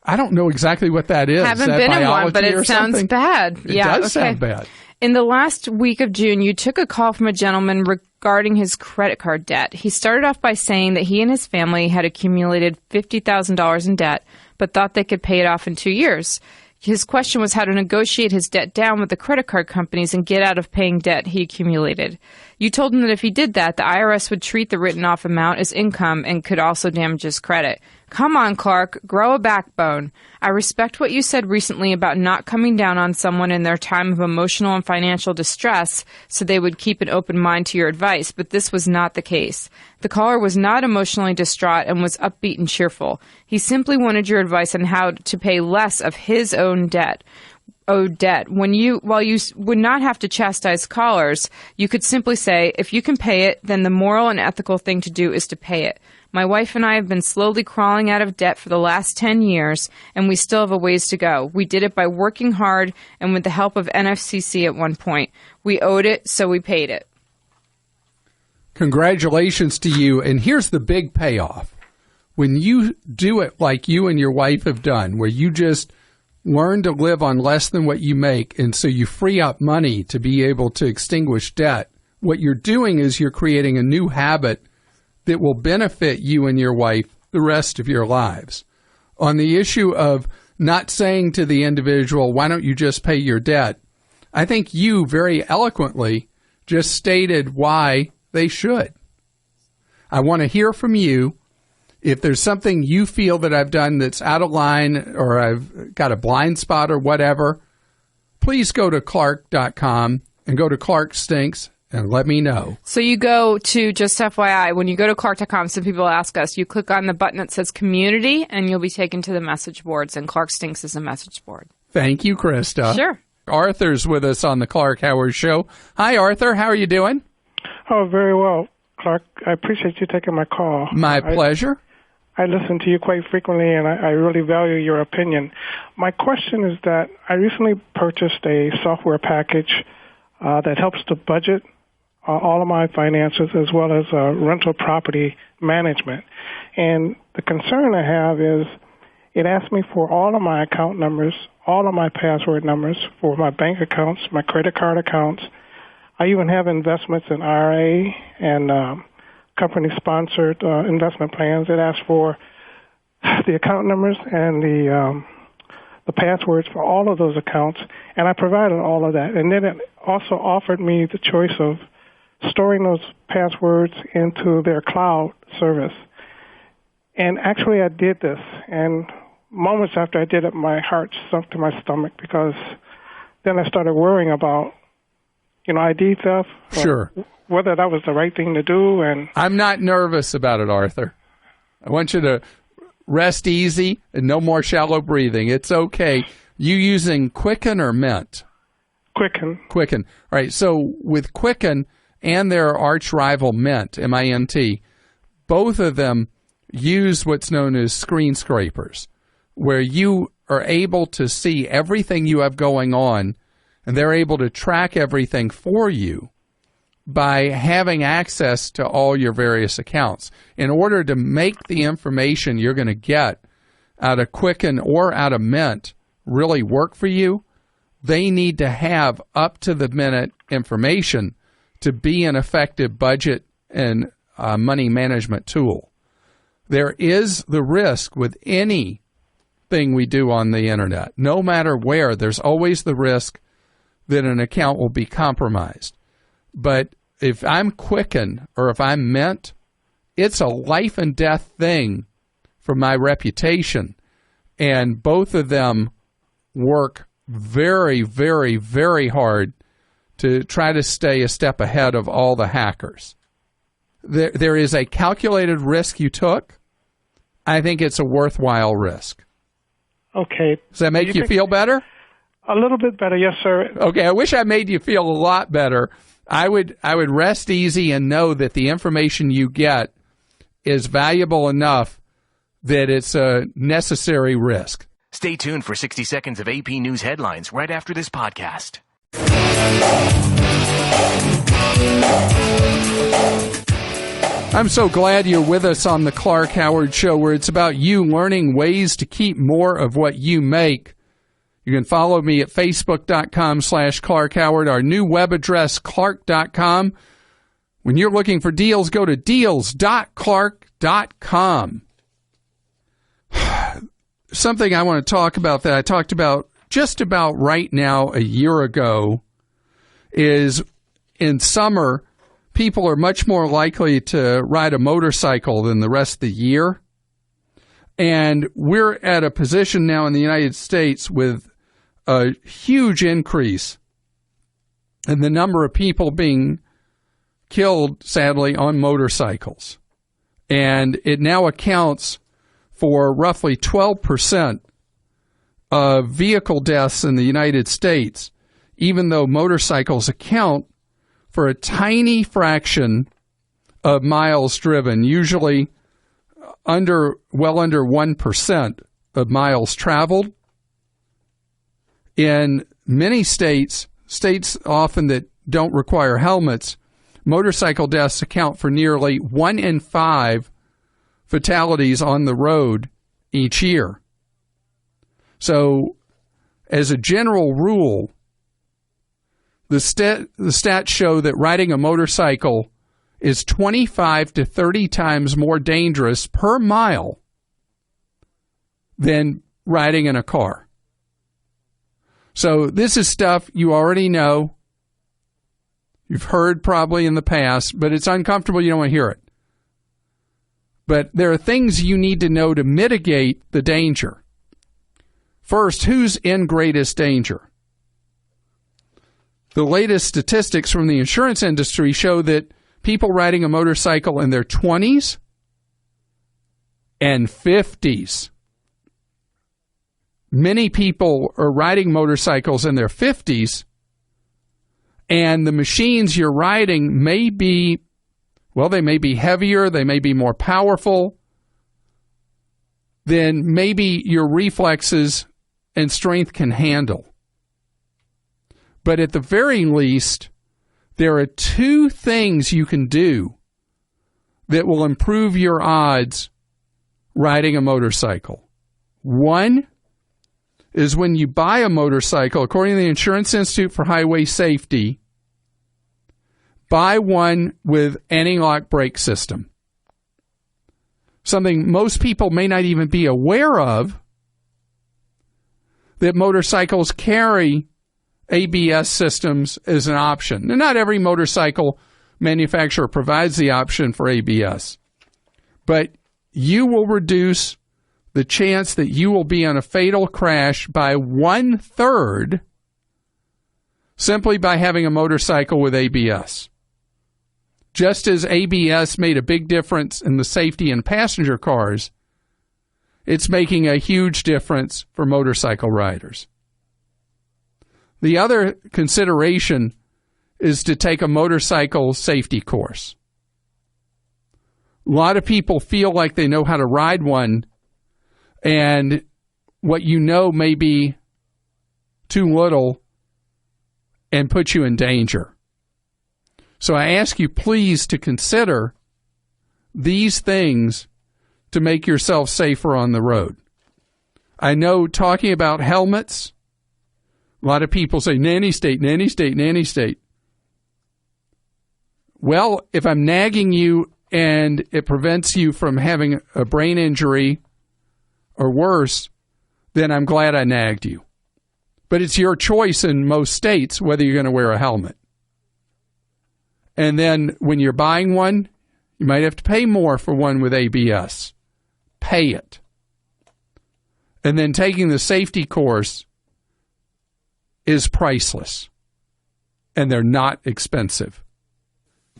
I don't know exactly what that is. Haven't been in one, but it sounds bad. It does sound bad. In the last week of June, you took a call from a gentleman regarding his credit card debt. He started off by saying that he and his family had accumulated $50,000 in debt, but thought they could pay it off in 2 years. His question was how to negotiate his debt down with the credit card companies and get out of paying debt he accumulated. You told him that if he did that, the IRS would treat the written off amount as income and could also damage his credit. Come on, Clark, grow a backbone. I respect what you said recently about not coming down on someone in their time of emotional and financial distress so they would keep an open mind to your advice, but this was not the case. The caller was not emotionally distraught and was upbeat and cheerful. He simply wanted your advice on how to pay less of his own debt. While you would not have to chastise callers, you could simply say, if you can pay it, then the moral and ethical thing to do is to pay it. My wife and I have been slowly crawling out of debt for the last 10 years, and we still have a ways to go. We did it by working hard and with the help of NFCC at one point. We owed it, so we paid it. Congratulations to you, and here's the big payoff. When you do it like you and your wife have done, where you just learn to live on less than what you make, and so you free up money to be able to extinguish debt, what you're doing is you're creating a new habit that will benefit you and your wife the rest of your lives. On the issue of not saying to the individual, why don't you just pay your debt? I think you very eloquently just stated why they should. I want to hear from you. If there's something you feel that I've done that's out of line or I've got a blind spot or whatever, please go to Clark.com and go to Clark Stinks and let me know. So you go to, just FYI, when you go to Clark.com, some people ask us, you click on the button that says Community and you'll be taken to the message boards, and Clark Stinks is a message board. Thank you, Krista. Sure. Arthur's with us on the Clark Howard Show. Hi, Arthur. How are you doing? Oh, very well, Clark. I appreciate you taking my call. My pleasure. I listen to you quite frequently, and I really value your opinion. My question is that I recently purchased a software package that helps to budget all of my finances as well as rental property management. And the concern I have is it asks me for all of my account numbers, all of my password numbers for my bank accounts, my credit card accounts. I even have investments in IRA and company-sponsored investment plans. It asks for the account numbers and the passwords for all of those accounts, and I provided all of that. And then it also offered me the choice of storing those passwords into their cloud service. And actually I did this, and moments after I did it, my heart sunk to my stomach because then I started worrying about, ID theft. Sure. Whether that was the right thing to do. And I'm not nervous about it, Arthur. I want you to rest easy and no more shallow breathing. It's okay. You using Quicken or Mint? Quicken. Quicken. All right. So with Quicken and their arch rival Mint, M-I-N-T, both of them use what's known as screen scrapers, where you are able to see everything you have going on, and they're able to track everything for you by having access to all your various accounts. In order to make the information you're going to get out of Quicken or out of Mint really work for you, they need to have up-to-the-minute information to be an effective budget and money management tool. There is the risk with anything we do on the internet. No matter where, there's always the risk that an account will be compromised. But if I'm Quicken or if I'm Mint, it's a life and death thing for my reputation. And both of them work very, very, very hard to try to stay a step ahead of all the hackers. There is a calculated risk you took. I think it's a worthwhile risk. Okay. Does that make you feel better? A little bit better, yes, sir. Okay, I wish I made you feel a lot better. I would rest easy and know that the information you get is valuable enough that it's a necessary risk. Stay tuned for 60 seconds of AP News headlines right after this podcast. I'm so glad you're with us on the Clark Howard Show, where it's about you learning ways to keep more of what you make. You can follow me at facebook.com/Clark Howard, our new web address, clark.com. When you're looking for deals, go to deals.clark.com. Something I want to talk about that I talked about just about right now a year ago is in summer, people are much more likely to ride a motorcycle than the rest of the year. And we're at a position now in the United States with a huge increase in the number of people being killed, sadly, on motorcycles. And it now accounts for roughly 12% of vehicle deaths in the United States, even though motorcycles account for a tiny fraction of miles driven, usually well under 1% of miles traveled. In many states often that don't require helmets, motorcycle deaths account for nearly 1 in 5 fatalities on the road each year. So, as a general rule, the stats show that riding a motorcycle is 25 to 30 times more dangerous per mile than riding in a car. So this is stuff you already know. You've heard probably in the past, but it's uncomfortable. You don't want to hear it. But there are things you need to know to mitigate the danger. First, who's in greatest danger? The latest statistics from the insurance industry show that people riding a motorcycle in their 20s and 50s. Many people are riding motorcycles in their 50s, and the machines you're riding may be, well, they may be heavier, they may be more powerful than maybe your reflexes and strength can handle. But at the very least, there are 2 things you can do that will improve your odds riding a motorcycle. One is when you buy a motorcycle, according to the Insurance Institute for Highway Safety, buy one with anti-lock brake system. Something most people may not even be aware of, that motorcycles carry ABS systems as an option. Now, not every motorcycle manufacturer provides the option for ABS, but you will reduce the chance that you will be in a fatal crash by 1/3 simply by having a motorcycle with ABS. Just as ABS made a big difference in the safety in passenger cars, it's making a huge difference for motorcycle riders. The other consideration is to take a motorcycle safety course. A lot of people feel like they know how to ride one, and what you know may be too little and put you in danger. So I ask you please to consider these things to make yourself safer on the road. I know talking about helmets, a lot of people say, nanny state, nanny state, nanny state. Well, if I'm nagging you and it prevents you from having a brain injury or worse, then I'm glad I nagged you. But it's your choice in most states whether you're going to wear a helmet. And then when you're buying one, you might have to pay more for one with ABS. Pay it. And then taking the safety course is priceless. And they're not expensive.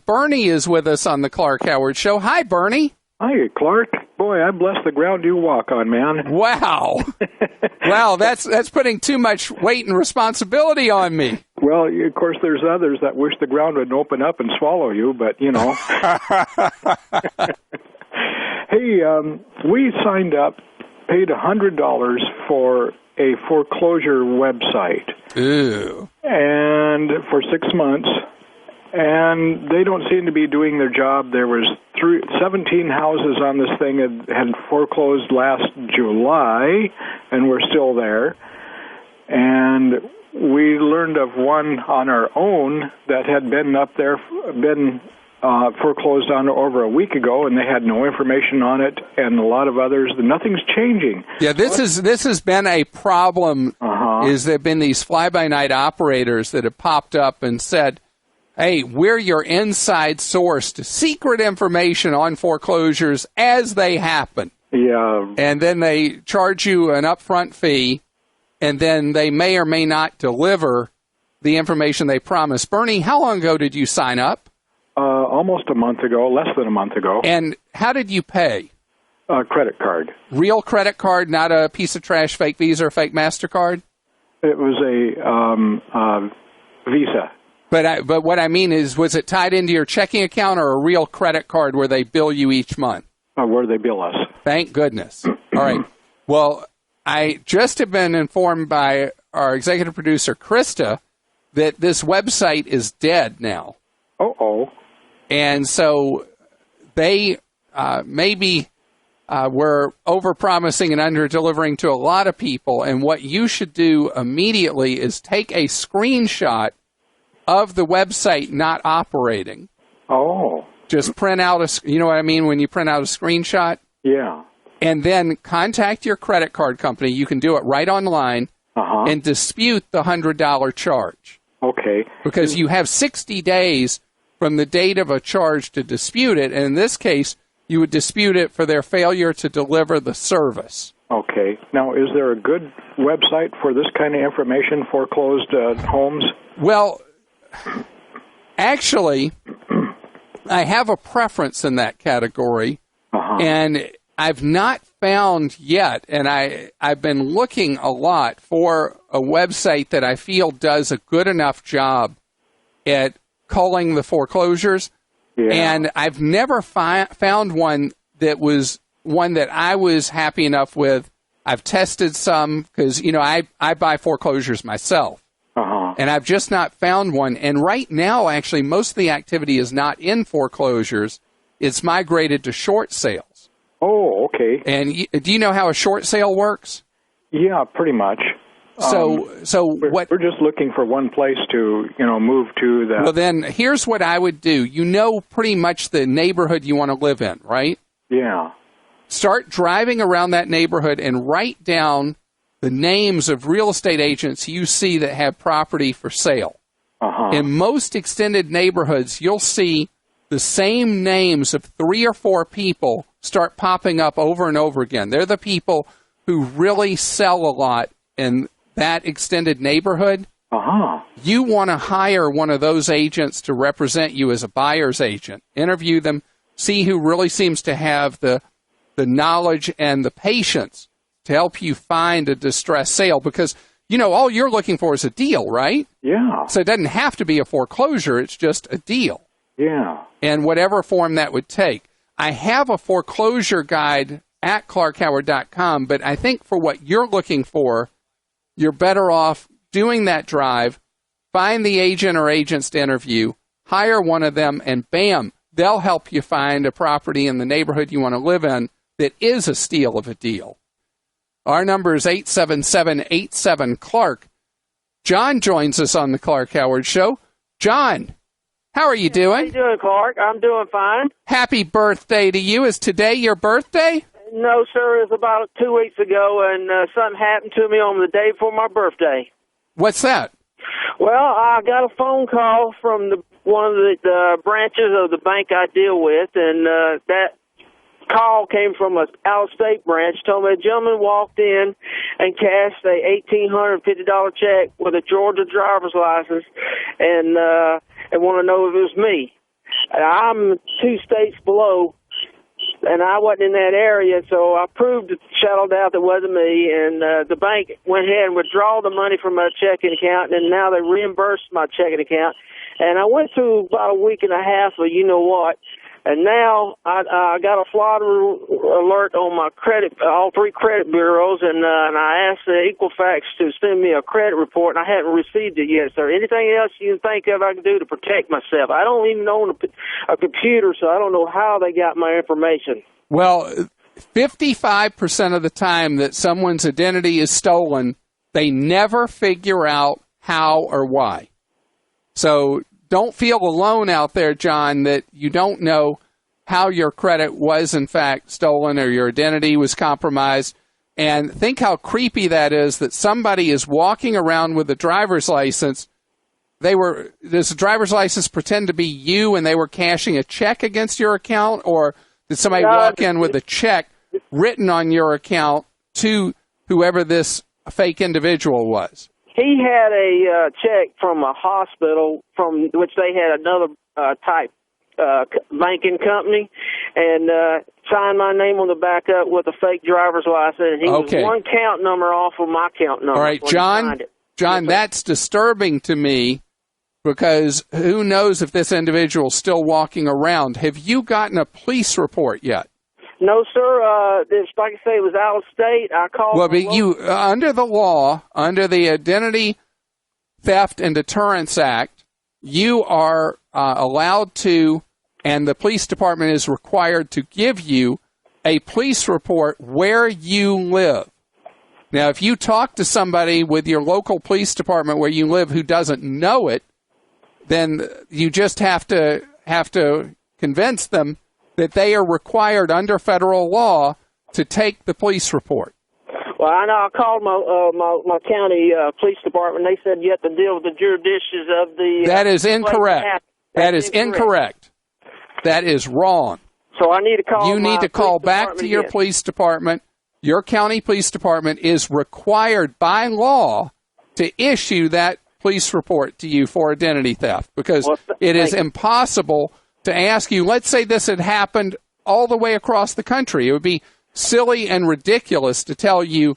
Bernie is with us on the Clark Howard Show. Hi, Bernie. Hi, Clark. Boy, I bless the ground you walk on, man. Wow. Wow, that's putting too much weight and responsibility on me. Well, of course, there's others that wish the ground would open up and swallow you, but, you know. Hey, we signed up, paid $100 for a foreclosure website. Ew. And for 6 months. And they don't seem to be doing their job. There was 17 houses on this thing had foreclosed last July, and we're still there. And we learned of one on our own that had been up there, foreclosed on over a week ago, and they had no information on it, and a lot of others. Nothing's changing. Yeah, this has been a problem. Uh-huh. Is there have been these fly-by-night operators that have popped up and said, Hey, we're your inside source to secret information on foreclosures as they happen. Yeah. And then they charge you an upfront fee, and then they may or may not deliver the information they promised. Bernie, how long ago did you sign up? Almost a month ago, less than a month ago. And how did you pay? Credit card. Real credit card, not a piece of trash, fake Visa or fake MasterCard? It was a Visa. But what I mean is, was it tied into your checking account or a real credit card where they bill you each month? Where they bill us. Thank goodness. All right. Well, I just have been informed by our executive producer, Krista, that this website is dead now. Uh-oh. And so they maybe were over-promising and under-delivering to a lot of people. And what you should do immediately is take a screenshot of the website not operating. Oh. Just print out you know what I mean when you print out a screenshot? Yeah. And then contact your credit card company. You can do it right online and dispute the $100 charge. Okay. Because you have 60 days from the date of a charge to dispute it. And in this case, you would dispute it for their failure to deliver the service. Okay. Now, is there a good website for this kind of information, foreclosed homes? Well, actually, I have a preference in that category, and I've not found yet, and I've been looking a lot for a website that I feel does a good enough job at culling the foreclosures, and I've never found one that was one that I was happy enough with. I've tested some because, you know, I buy foreclosures myself. And I've just not found one. And right now, actually, most of the activity is not in foreclosures. It's migrated to short sales. Oh, okay. And do you know how a short sale works? Yeah, pretty much. We're just looking for one place to, move to. Well, then, here's what I would do. You know pretty much the neighborhood you want to live in, right? Yeah. Start driving around that neighborhood and write down the names of real estate agents you see that have property for sale. In most extended neighborhoods, you'll see the same names of 3 or 4 people start popping up over and over again. They're the people who really sell a lot in that extended neighborhood. You want to hire one of those agents to represent you as a buyer's agent. Interview them, see who really seems to have the knowledge and the patience to help you find a distressed sale, because, all you're looking for is a deal, right? Yeah. So it doesn't have to be a foreclosure. It's just a deal. Yeah. And whatever form that would take. I have a foreclosure guide at clarkhoward.com, but I think for what you're looking for, you're better off doing that drive, find the agent or agents to interview, hire one of them, and bam, they'll help you find a property in the neighborhood you want to live in that is a steal of a deal. Our number is 877-87-CLARK. John joins us on the Clark Howard Show. John, how are you doing? How you doing, Clark? I'm doing fine. Happy birthday to you. Is today your birthday? No, sir. It was about 2 weeks ago, and something happened to me on the day before my birthday. What's that? Well, I got a phone call from one of the branches of the bank I deal with, and that call came from an out-of-state branch. Told me a gentleman walked in and cashed a $1,850 check with a Georgia driver's license, and want to know if it was me. I'm 2 states below, and I wasn't in that area, so I proved it, shuttled out that it wasn't me, and the bank went ahead and withdrew the money from my checking account, and now they reimbursed my checking account. And I went through about a week and a half of you-know-what, and now I got a flood alert on my all 3 credit bureaus, and I asked Equifax to send me a credit report, and I haven't received it yet, sir. Anything else you can think of I can do to protect myself? I don't even own a computer, so I don't know how they got my information. Well, 55% of the time that someone's identity is stolen, they never figure out how or why. So don't feel alone out there, John, that you don't know how your credit was, in fact, stolen or your identity was compromised. And think how creepy that is, that somebody is walking around with a driver's license does the driver's license pretend to be you and they were cashing a check against your account, or did somebody walk in with a check written on your account to whoever this fake individual was? He had a check from a hospital from which they had another type banking company, and signed my name on the back up with a fake driver's license. He was one count number off of my count number. All right, John, that's disturbing to me, because who knows if this individual is still walking around. Have you gotten a police report yet? No, sir. Like I say, it was out of state. I called. Well, but you, under the law, under the Identity Theft and Deterrence Act, you are allowed to, and the police department is required to give you a police report where you live. Now, if you talk to somebody with your local police department where you live who doesn't know it, then you just have to convince them that they are required under federal law to take the police report. Well, I know. I called my county police department. They said you have to deal with the jurisdictions of the. That is incorrect. That is incorrect. That is wrong. So I need to call. You need to call back to your police department. Your county police department is required by law to issue that police report to you for identity theft, because it is impossible to ask you. Let's say this had happened all the way across the country. It would be silly and ridiculous to tell you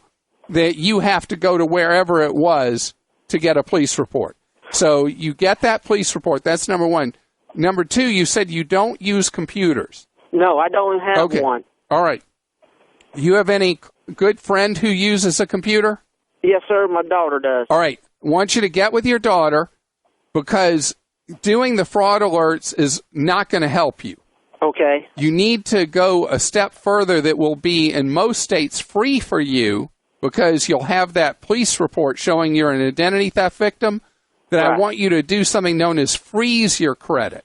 that you have to go to wherever it was to get a police report. So you get that police report. That's number one. Number two, you said you don't use computers. No, I don't have one. All right. You have any good friend who uses a computer? Yes, sir. My daughter does. All right. I want you to get with your daughter, because doing the fraud alerts is not going to help you. Okay. You need to go a step further that will be, in most states, free for you, because you'll have that police report showing you're an identity theft victim. That I want you to do something known as freeze your credit.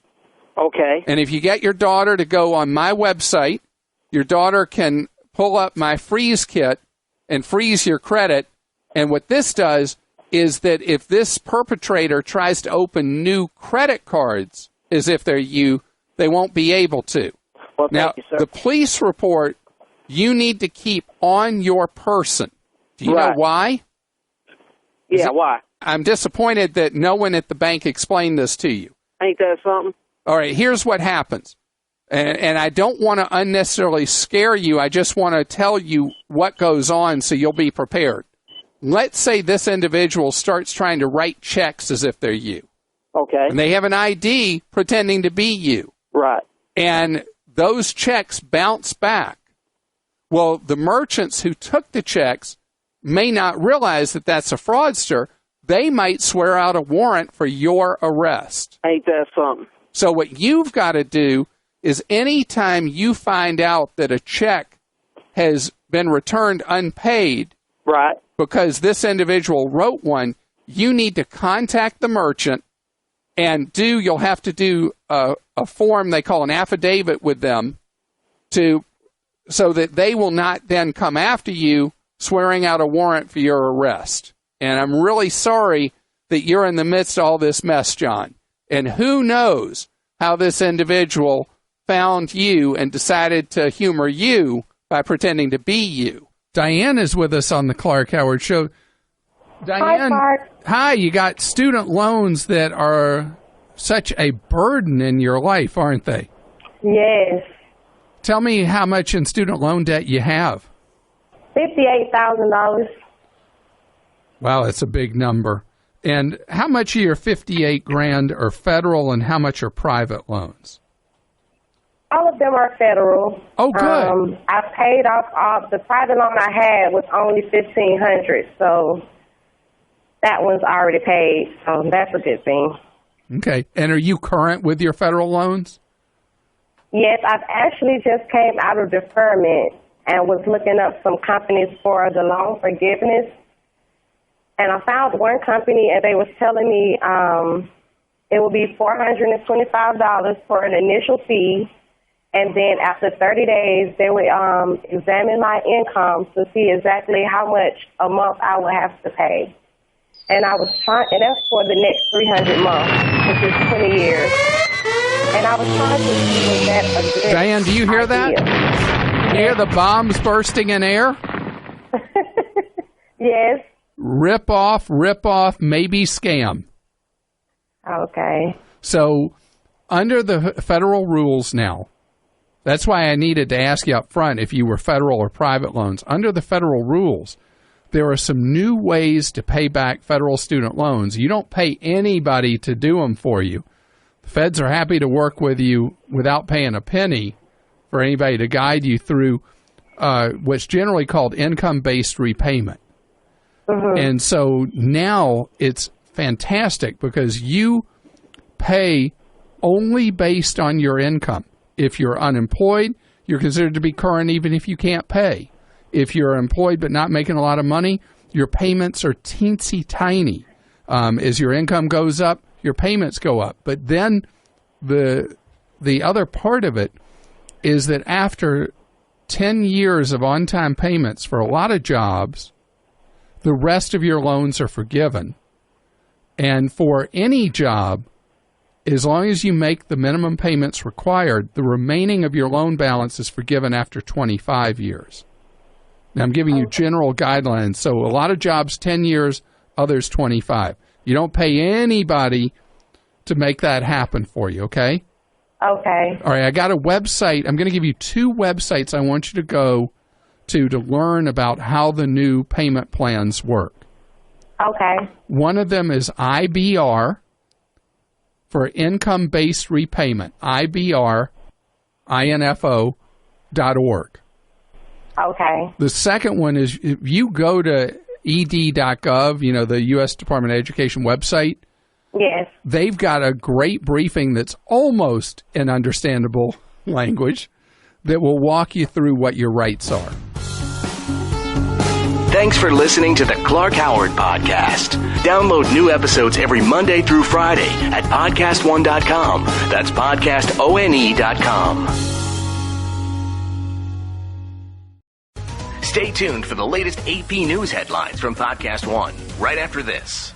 Okay. And if you get your daughter to go on my website, your daughter can pull up my freeze kit and freeze your credit. And what this does is that if this perpetrator tries to open new credit cards as if they're you, they won't be able to. Well, now, thank you, sir. The police report you need to keep on your person. Do you know why? Yeah, why? I'm disappointed that no one at the bank explained this to you. Ain't that something? All right, here's what happens. And I don't want to unnecessarily scare you. I just want to tell you what goes on so you'll be prepared. Let's say this individual starts trying to write checks as if they're you. Okay. And they have an ID pretending to be you. Right. And those checks bounce back. Well, the merchants who took the checks may not realize that that's a fraudster. They might swear out a warrant for your arrest. Ain't that something? So what you've got to do is anytime you find out that a check has been returned unpaid, right, because this individual wrote one, you need to contact the merchant and you'll have to do a form they call an affidavit with them so that they will not then come after you swearing out a warrant for your arrest. And I'm really sorry that you're in the midst of all this mess, John. And who knows how this individual found you and decided to humor you by pretending to be you. Diane is with us on the Clark Howard Show. Diane, hi, you got student loans that are such a burden in your life, aren't they? Yes. Tell me how much in student loan debt you have. $58,000. Wow, that's a big number. And how much of your $58,000 are federal and how much are private loans? All of them are federal. Oh, good. I paid off all the private loan I had was only $1,500, so that one's already paid. So that's a good thing. Okay. And are you current with your federal loans? Yes, I've actually just came out of deferment and was looking up some companies for the loan forgiveness. And I found one company, and they was telling me it would be $425 for an initial fee, and then after 30 days, they would examine my income to see exactly how much a month I would have to pay. And I was trying, and that's for the next 300 months, which is 20 years. And I was trying to see was that a good Diane, do you hear that? You hear the bombs bursting in air? Yes. Rip off, maybe scam. Okay. So, under the federal rules now, that's why I needed to ask you up front if you were federal or private loans. Under the federal rules, there are some new ways to pay back federal student loans. You don't pay anybody to do them for you. The feds are happy to work with you without paying a penny for anybody to guide you through what's generally called income-based repayment. And so now it's fantastic because you pay only based on your income. If you're unemployed, you're considered to be current even if you can't pay. If you're employed but not making a lot of money, your payments are teensy tiny. As your income goes up, your payments go up. But then the other part of it is that after 10 years of on-time payments for a lot of jobs, the rest of your loans are forgiven. And for any job, as long as you make the minimum payments required, the remaining of your loan balance is forgiven after 25 years. Now, I'm giving you general guidelines. So a lot of jobs, 10 years, others 25. You don't pay anybody to make that happen for you, okay? Okay. All right, I got a website. I'm going to give you 2 websites I want you to go to learn about how the new payment plans work. Okay. One of them is IBR for income-based repayment, IBR, INFO.org. Okay. The second one is if you go to ed.gov, you know, the U.S. Department of Education website. Yes. They've got a great briefing that's almost in understandable language that will walk you through what your rights are. Thanks for listening to the Clark Howard Podcast. Download new episodes every Monday through Friday at podcastone.com. That's podcastone.com. Stay tuned for the latest AP News headlines from Podcast One right after this.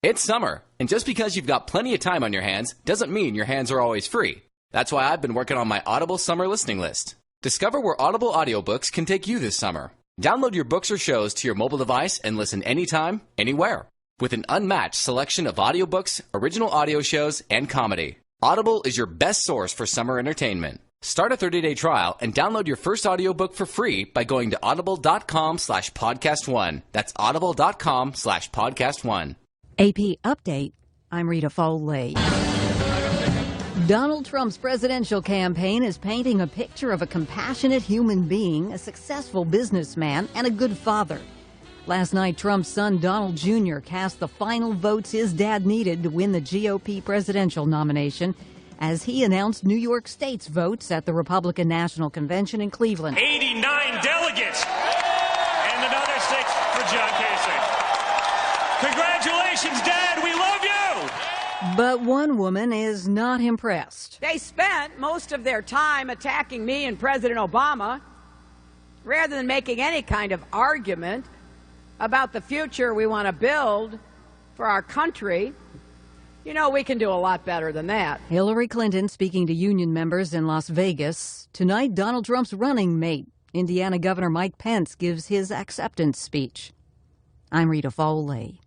It's summer, and just because you've got plenty of time on your hands doesn't mean your hands are always free. That's why I've been working on my Audible summer listening list. Discover where Audible audiobooks can take you this summer. Download your books or shows to your mobile device and listen anytime, anywhere. With an unmatched selection of audiobooks, original audio shows, and comedy. Audible is your best source for summer entertainment. Start a 30-day trial and download your first audiobook for free by going to audible.com/podcast1. That's audible.com/podcast1. AP Update. I'm Rita Foley. Donald Trump's presidential campaign is painting a picture of a compassionate human being, a successful businessman, and a good father. Last night, Trump's son Donald Jr. cast the final votes his dad needed to win the GOP presidential nomination as he announced New York State's votes at the Republican National Convention in Cleveland. 89 delegates and another 6 for John Kasich. Congratulations, Dad. We love you. But one woman is not impressed. They spent most of their time attacking me and President Obama rather than making any kind of argument about the future we want to build for our country. You know, we can do a lot better than that. Hillary Clinton speaking to union members in Las Vegas. Tonight, Donald Trump's running mate, Indiana Governor Mike Pence, gives his acceptance speech. I'm Rita Foley.